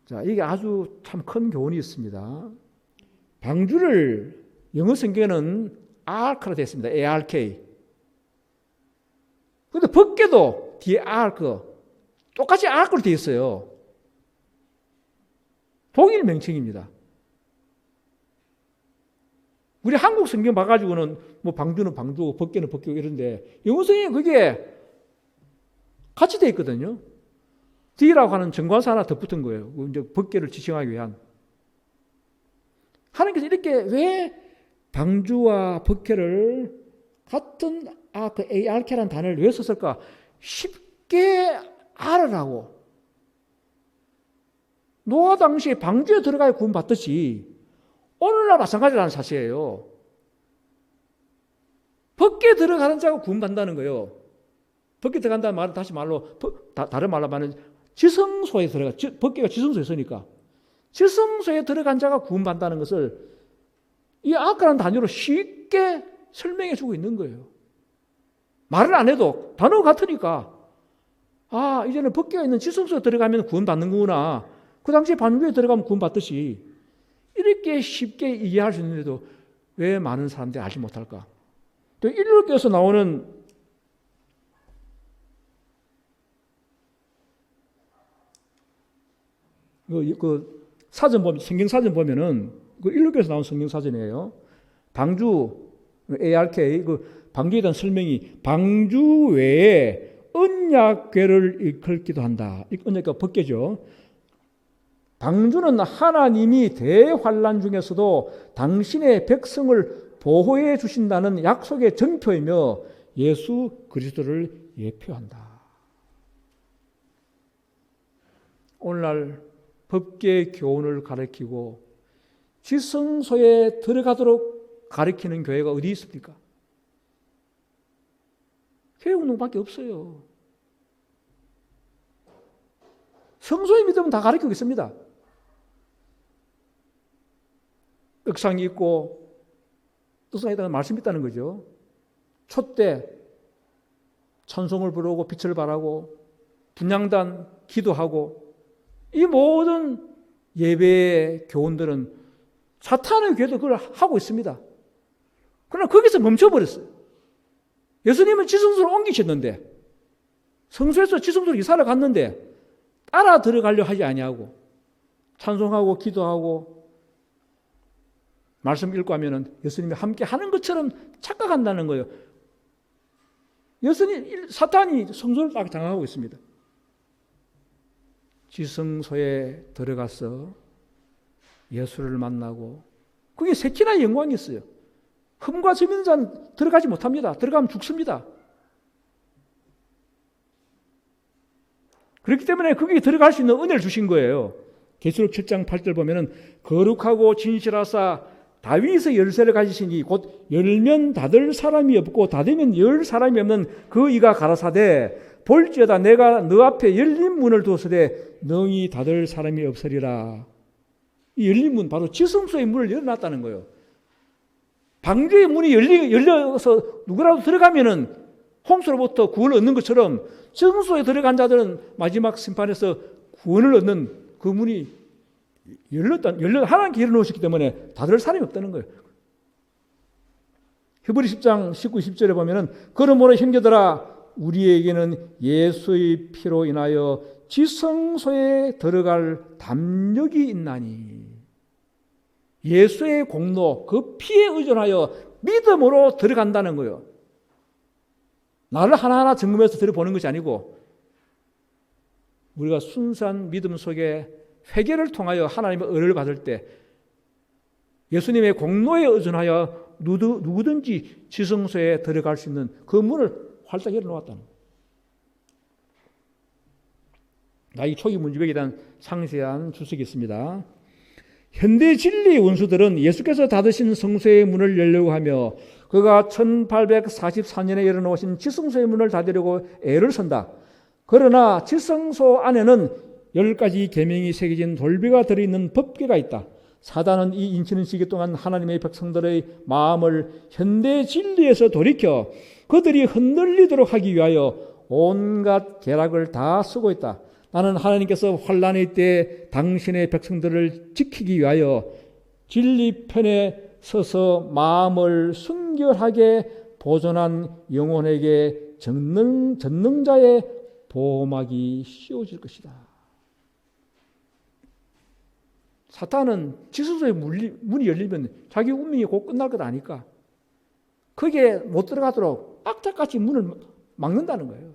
자, 이게 아주 참 큰 교훈이 있습니다. 방주를 영어 성경에는 ARK로 되어 있습니다. ARK. 근데 법궤도 뒤에 ARK. 똑같이 ARK로 되어 있어요. 동일 명칭입니다. 우리 한국 성경 봐가지고는 뭐 방주는 방주고 법궤는 법궤고 이런데 영어 성경에 그게 같이 되어 있거든요. D라고 하는 정관사 하나 더 붙은 거예요. 이제 법궤를 지칭하기 위한. 하나님께서 이렇게 왜 방주와 법궤를 같은 그 ARK라는 단어를 왜 썼을까? 쉽게 알으라고. 노아 당시에 방주에 들어가야 구원받듯이 오늘날 마찬가지라는 사실이에요. 법궤에 들어가는 자가 구원받는다는 거예요. 법궤에 들어간다는 말은 다시 말로 다른 말로 말하면 지성소에 들어가. 법궤가 지성소에 있으니까 지성소에 들어간 자가 구원받는다는 것을 이 아까라는 단어로 쉽게 설명해 주고 있는 거예요. 말을 안 해도 단어가 같으니까 아 이제는 법궤가 있는 지성소에 들어가면 구원받는구나. 그 당시에 방주에 들어가면 구원받듯이 이렇게 쉽게 이해할 수 있는데도 왜 많은 사람들이 알지 못할까? 또 일일교에서 나오는 그 사전 보면 성경 사전 보면은 그 일일교에서 나온 성경 사전이에요. 방주 ARK 그 방주에 대한 설명이 방주 외에 언약궤를 일컬기도 한다. 언약궤가 법궤죠. 방주는 하나님이 대환란 중에서도 당신의 백성을 보호해 주신다는 약속의 증표이며 예수 그리스도를 예표한다. 오늘날 법궤 교훈을 가르치고 지성소에 들어가도록 가르치는 교회가 어디 있습니까? 교회운동밖에 없어요. 성소의 믿음은 다 가르치고 있습니다. 떡상이 있고 떡상에 대한 말씀이 있다는 거죠. 촛대 찬송을 부르고 빛을 발하고 분향단 기도하고 이 모든 예배의 교훈들은 사탄의 교회도 그걸 하고 있습니다. 그러나 거기서 멈춰버렸어요. 예수님은 지성소로 옮기셨는데 성소에서 지성소로 이사를 갔는데 따라 들어가려 하지 아니하고 찬송하고 기도하고 말씀 읽고 하면은 예수님이 함께 하는 것처럼 착각한다는 거예요. 사탄이 성소를 딱 장악하고 있습니다. 지성소에 들어가서 예수를 만나고 그게 세키나의 영광이었어요. 흠과 점 있는 자는 들어가지 못합니다. 들어가면 죽습니다. 그렇기 때문에 거기에 들어갈 수 있는 은혜를 주신 거예요. 계시록 7장 8절 보면은 거룩하고 진실하사 다윗의 열쇠를 가지시니 곧 열면 닫을 사람이 없고 닫으면 열 사람이 없는 그 이가 가라사대 볼지어다 내가 너 앞에 열린 문을 두었으되 능히 닫을 사람이 없으리라. 이 열린 문 바로 지성소의 문을 열어놨다는 거예요. 방주의 문이 열려서 누구라도 들어가면은 홍수로부터 구원을 얻는 것처럼 지성소에 들어간 자들은 마지막 심판에서 구원을 얻는 그 문이 하나님께 열어놓으셨기 때문에 닫을 사람이 없다는 거예요. 히브리 10장 19, 20절에 보면은 그러므로 형제들아 우리에게는 예수의 피로 인하여 지성소에 들어갈 담력이 있나니 예수의 공로 그 피에 의존하여 믿음으로 들어간다는 거예요. 나를 하나하나 점검해서 들어보는 것이 아니고 우리가 순수한 믿음 속에 회개를 통하여 하나님의 은혜를 받을 때 예수님의 공로에 의존하여 누구든지 지성소에 들어갈 수 있는 그 문을 활짝 열어놓았다는 거예요. 이 초기 문지백에 대한 상세한 주석이 있습니다. 현대 진리의 원수들은 예수께서 닫으신 성소의 문을 열려고 하며 그가 1844년에 열어놓으신 지성소의 문을 닫으려고 애를 쓴다. 그러나 지성소 안에는 10가지 계명이 새겨진 돌비가 들어있는 법궤가 있다. 사단은 이 인치는 시기 동안 하나님의 백성들의 마음을 현대 진리에서 돌이켜 그들이 흔들리도록 하기 위하여 온갖 계략을 다 쓰고 있다. 나는 하나님께서 환난의 때 당신의 백성들을 지키기 위하여 진리 편에 서서 마음을 순결하게 보존한 영혼에게 전능자의 보호막이 씌워질 것이다. 사탄은 지성소의 문이 열리면 자기 운명이 곧 끝날 것 아니까 거기에 못 들어가도록 악착같이 문을 막는다는 거예요.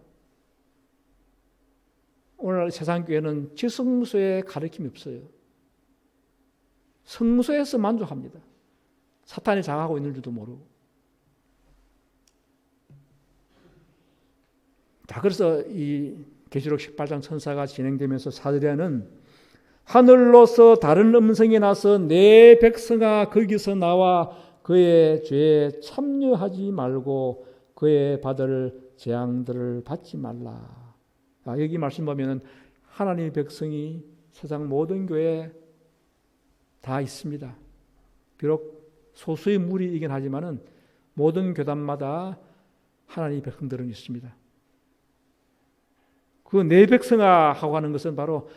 오늘 세상 교회는 지성소에 가르침이 없어요. 성소에서 만족합니다. 사탄이 장악하고 있는 줄도 모르고. 자, 그래서 이 계시록 18장 천사가 진행되면서 사드리아는 하늘로서 다른 음성이 나서 내 백성아 거기서 나와 그의 죄에 참여하지 말고 그의 받을 재앙들을 받지 말라. 여기 말씀 보면은 하나님의 백성이 세상 모든 교회에 다 있습니다. 비록 소수의 무리이긴 하지만은 모든 교단마다 하나님의 백성들은 있습니다. 그 내 백성아 하고 하는 것은 바로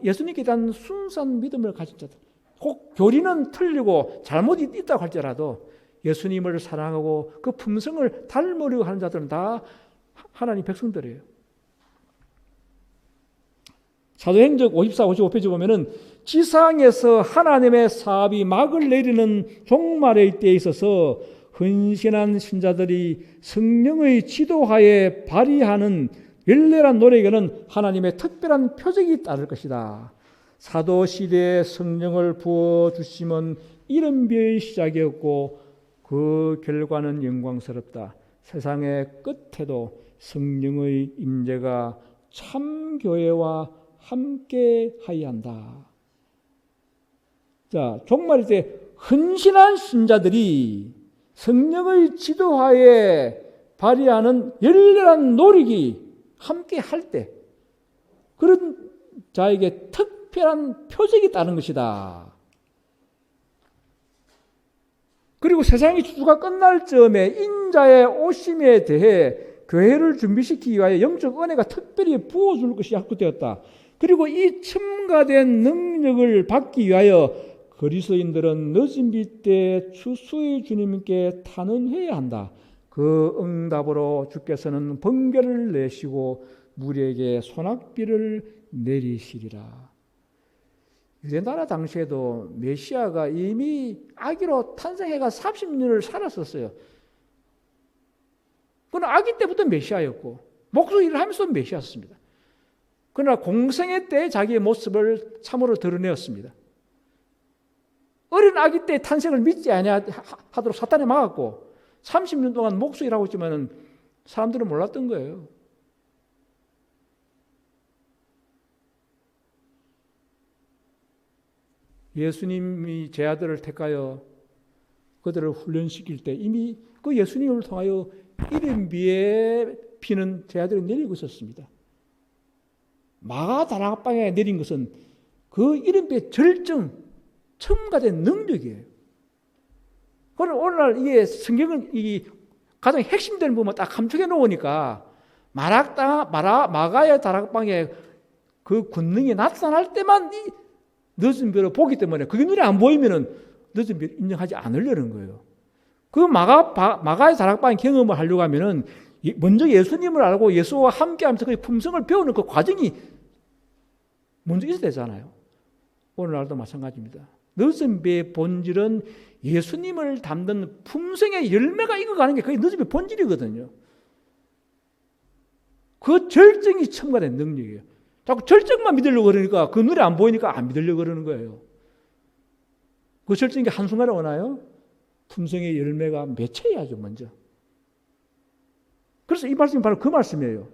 예수님께 대한 순수한 믿음을 가진 자들. 꼭 교리는 틀리고 잘못이 있다고 할지라도 예수님을 사랑하고 그 품성을 닮으려고 하는 자들은 다 하나님 백성들이에요. 사도행전 54, 55페이지 보면은 지상에서 하나님의 사업이 막을 내리는 종말의 때에 있어서 헌신한 신자들이 성령의 지도하에 발휘하는 열렬한 노력에는 하나님의 특별한 표적이 따를 것이다. 사도 시대에 성령을 부어주심은 이른비의 시작이었고 그 결과는 영광스럽다. 세상의 끝에도 성령의 임재가 참교회와 함께 하여야 한다. 자, 종말 때 헌신한 신자들이 성령의 지도하에 발휘하는 열렬한 노력이 함께 할 때, 그런 자에게 특별한 표적이 있다는 것이다. 그리고 세상의 주주가 끝날 즈음에 인자의 오심에 대해 교회를 준비시키기 위하여 영적 은혜가 특별히 부어줄 것이 약속되었다. 그리고 이 첨가된 능력을 받기 위하여 그리스도인들은 늦은 빛 때 추수의 주님께 탄원해야 한다. 그 응답으로 주께서는 번개를 내시고 무리에게 소낙비를 내리시리라. 유대나라 당시에도 메시아가 이미 아기로 탄생해가 30년을 살았었어요. 그는 아기 때부터 메시아였고 목소리를 하면서 메시아였습니다. 그러나 공생애 때 자기의 모습을 참으로 드러내었습니다. 어린 아기 때 탄생을 믿지 아니하도록 사탄이 막았고 30년 동안 목소리라고 했지만 사람들은 몰랐던 거예요. 예수님이 제 아들을 택하여 그들을 훈련시킬 때 이미 그 예수님을 통하여 이른비에 비는 제 아들이 내리고 있었습니다. 마가 다락방에 내린 것은 그 이른비의 절정, 첨가된 능력이에요. 그러나 오늘날 이게 성경은 이 가장 핵심되는 부분만 딱 감축해 놓으니까 마가의 다락방에 그 권능이 나타날 때만 이 늦은 별을 보기 때문에 그게 눈에 안 보이면은 늦은 별을 인정하지 않으려는 거예요. 그 마가의 다락방의 경험을 하려고 하면은 먼저 예수님을 알고 예수와 함께하면서 그 품성을 배우는 그 과정이 먼저 있어야 되잖아요. 오늘날도 마찬가지입니다. 늦은 배의 본질은 예수님을 담는 품성의 열매가 익어가는 게 그게 늦은 배의 본질이거든요. 그 절정이 첨가된 능력이에요. 자꾸 절정만 믿으려고 그러니까 그 눈에 안 보이니까 안 믿으려고 그러는 거예요. 그 절정이 한순간에 오나요? 품성의 열매가 맺혀야죠, 먼저. 그래서 이 말씀이 바로 그 말씀이에요.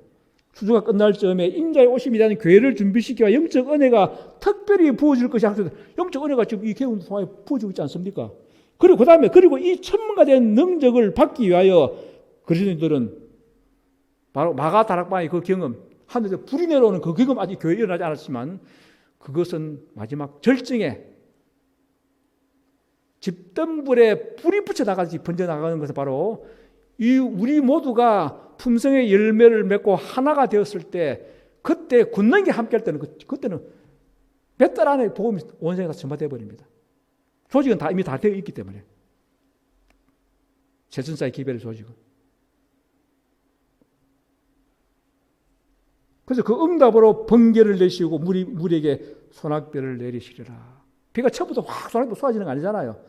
추수가 끝날 즈음에 인자의 오심이 되는 교회를 준비시키와 영적 은혜가 특별히 부어질 것이 약속돼. 영적 은혜가 지금 이 개운 통하에 부어지고 있지 않습니까? 그리고 그 다음에 이 첨가된 능력을 받기 위하여 그리스도인들은 바로 마가 다락방의 그 경험, 하늘에서 불이 내려오는 그 경험 아직 교회에 일어나지 않았지만 그것은 마지막 절정에 집등불에 불이 붙여나가듯이 번져나가는 것은 바로 이 우리 모두가 품성의 열매를 맺고 하나가 되었을 때 그때 권능이 함께할 때는 그때는 몇 달 안에 복음이 온 세상에 다 전파되어 버립니다. 조직은 이미 다 되어 있기 때문에 세천사의 기별의 조직은. 그래서 그 응답으로 번개를 내시고 무리에게 소낙비를 내리시리라. 비가 처음부터 확 소낙비 쏟아지는 거 아니잖아요.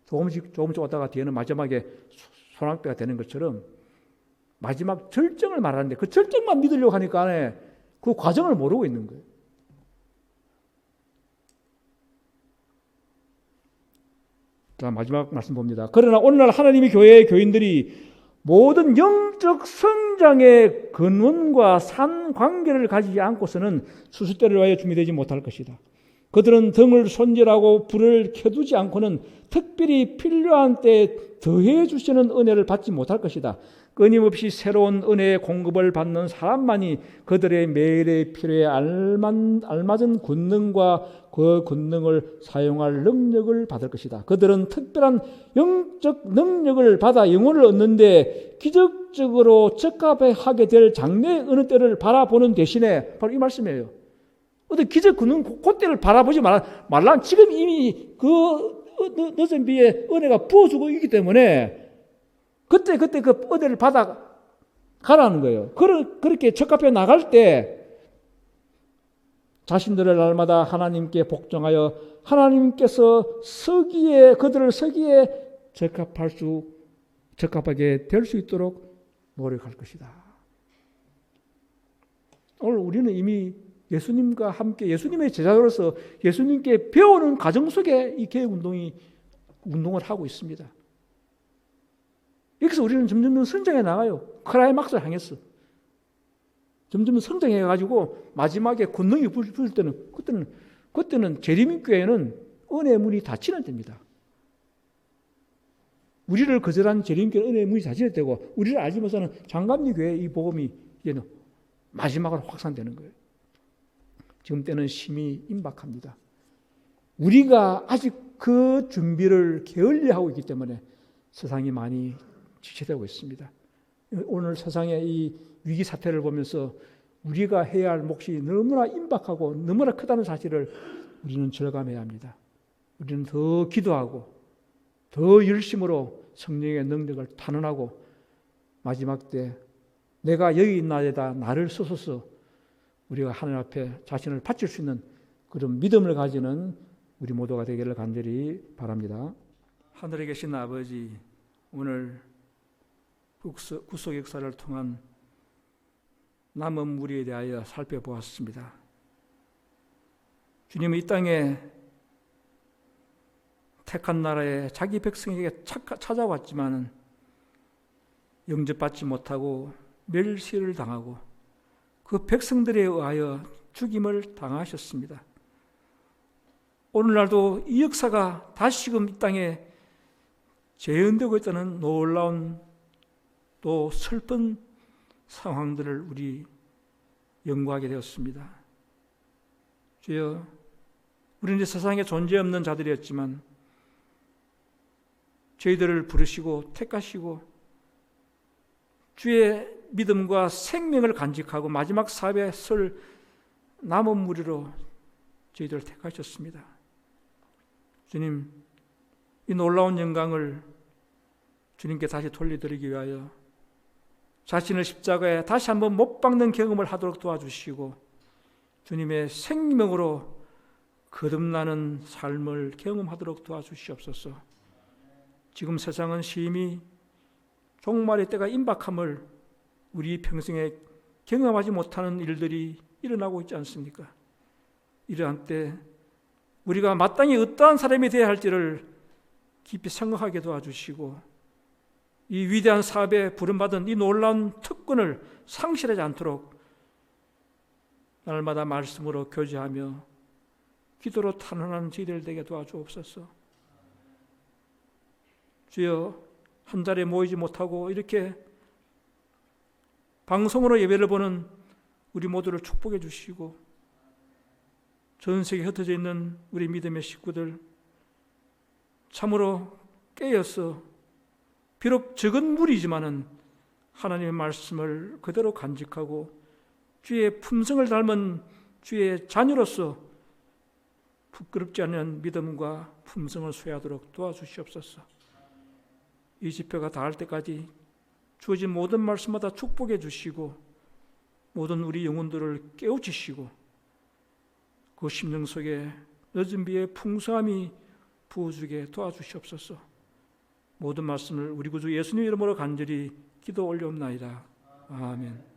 조금씩 왔다가 뒤에는 마지막에 소낙비가 되는 것처럼 마지막 절정을 말하는데 그 절정만 믿으려고 하니까 그 과정을 모르고 있는 거예요. 자, 마지막 말씀 봅니다. 그러나 오늘날 하나님의 교회의 교인들이 모든 영적 성장의 근원과 산관계를 가지지 않고서는 수수때를 위하여 준비되지 못할 것이다. 그들은 등을 손질하고 불을 켜두지 않고는 특별히 필요한 때에 더해 주시는 은혜를 받지 못할 것이다. 끊임없이 새로운 은혜의 공급을 받는 사람만이 그들의 매일의 필요에 알맞은 권능과 그 권능을 사용할 능력을 받을 것이다. 그들은 특별한 영적 능력을 받아 영혼을 얻는데 기적적으로 적합하게 될 장래의 어느 때를 바라보는 대신에 바로 이 말씀이에요. 어떤 기적 권능 그때를 바라보지 말라. 지금 이미 그 늦은 비에 은혜가 부어주고 있기 때문에 그때 그 은혜를 받아 가라는 거예요. 그렇게 적합해 나갈 때 자신들을 날마다 하나님께 복종하여 하나님께서 그들을 서기에 적합하게 될 수 있도록 노력할 것이다. 오늘 우리는 이미 예수님과 함께 예수님의 제자로서 예수님께 배우는 과정 속에 이 개혁운동을 하고 있습니다. 여기서 우리는 점점 성장해 나가요. 클라이막스를 향해서. 점점 성장해가지고 마지막에 권능이 부을 때는 그때는 재림교회는 은혜의 문이 닫히는 때입니다. 우리를 거절한 재림교회는 은혜의 문이 닫힐 때고 우리를 알지 못하는 장감리 교회의 이 복음이 이제는 마지막으로 확산되는 거예요. 지금 때는 심히 임박합니다. 우리가 아직 그 준비를 게을리하고 있기 때문에 세상이 많이 지체되고 있습니다. 오늘 세상의 이 위기 사태를 보면서 우리가 해야 할 몫이 너무나 임박하고 너무나 크다는 사실을 우리는 절감해야 합니다. 우리는 더 기도하고 더 열심으로 성령의 능력을 탄원하고 마지막 때 내가 여기 있나이다 나를 쓰소서 우리가 하나님 앞에 자신을 바칠 수 있는 그런 믿음을 가지는 우리 모두가 되기를 간절히 바랍니다. 하늘에 계신 아버지, 오늘 구속 역사를 통한 남은 무리에 대하여 살펴보았습니다. 주님은 이 땅에 택한 나라에 자기 백성에게 찾아왔지만 영접받지 못하고 멸시를 당하고 그 백성들에 의하여 죽임을 당하셨습니다. 오늘날도 이 역사가 다시금 이 땅에 재현되고 있다는 놀라운 또 슬픈 상황들을 우리 연구하게 되었습니다. 주여, 우리는 세상에 존재 없는 자들이었지만 저희들을 부르시고 택하시고 주의 믿음과 생명을 간직하고 마지막 사회에 설 남은 무리로 저희들을 택하셨습니다. 주님, 이 놀라운 영광을 주님께 다시 돌려드리기 위하여 자신을 십자가에 다시 한번 못 박는 경험을 하도록 도와주시고 주님의 생명으로 거듭나는 삶을 경험하도록 도와주시옵소서. 지금 세상은 심히 종말의 때가 임박함을 우리 평생에 경험하지 못하는 일들이 일어나고 있지 않습니까? 이러한 때 우리가 마땅히 어떠한 사람이 되어야 할지를 깊이 생각하게 도와주시고 이 위대한 사업에 부름받은 이 놀라운 특권을 상실하지 않도록 날마다 말씀으로 교제하며 기도로 탄원하는 저희들 되게 도와주옵소서. 주여, 한 자리에 모이지 못하고 이렇게 방송으로 예배를 보는 우리 모두를 축복해 주시고 전 세계에 흩어져 있는 우리 믿음의 식구들 참으로 깨어서 비록 적은 무리지만은 하나님의 말씀을 그대로 간직하고 주의 품성을 닮은 주의 자녀로서 부끄럽지 않은 믿음과 품성을 소유하도록 도와주시옵소서. 이 집회가 닿을 때까지 주어진 모든 말씀마다 축복해 주시고 모든 우리 영혼들을 깨우치시고 그 심령 속에 늦은 비의 풍성함이 부어주게 도와주시옵소서. 모든 말씀을 우리 구주 예수님 이름으로 간절히 기도 올려옵나이다. 아멘.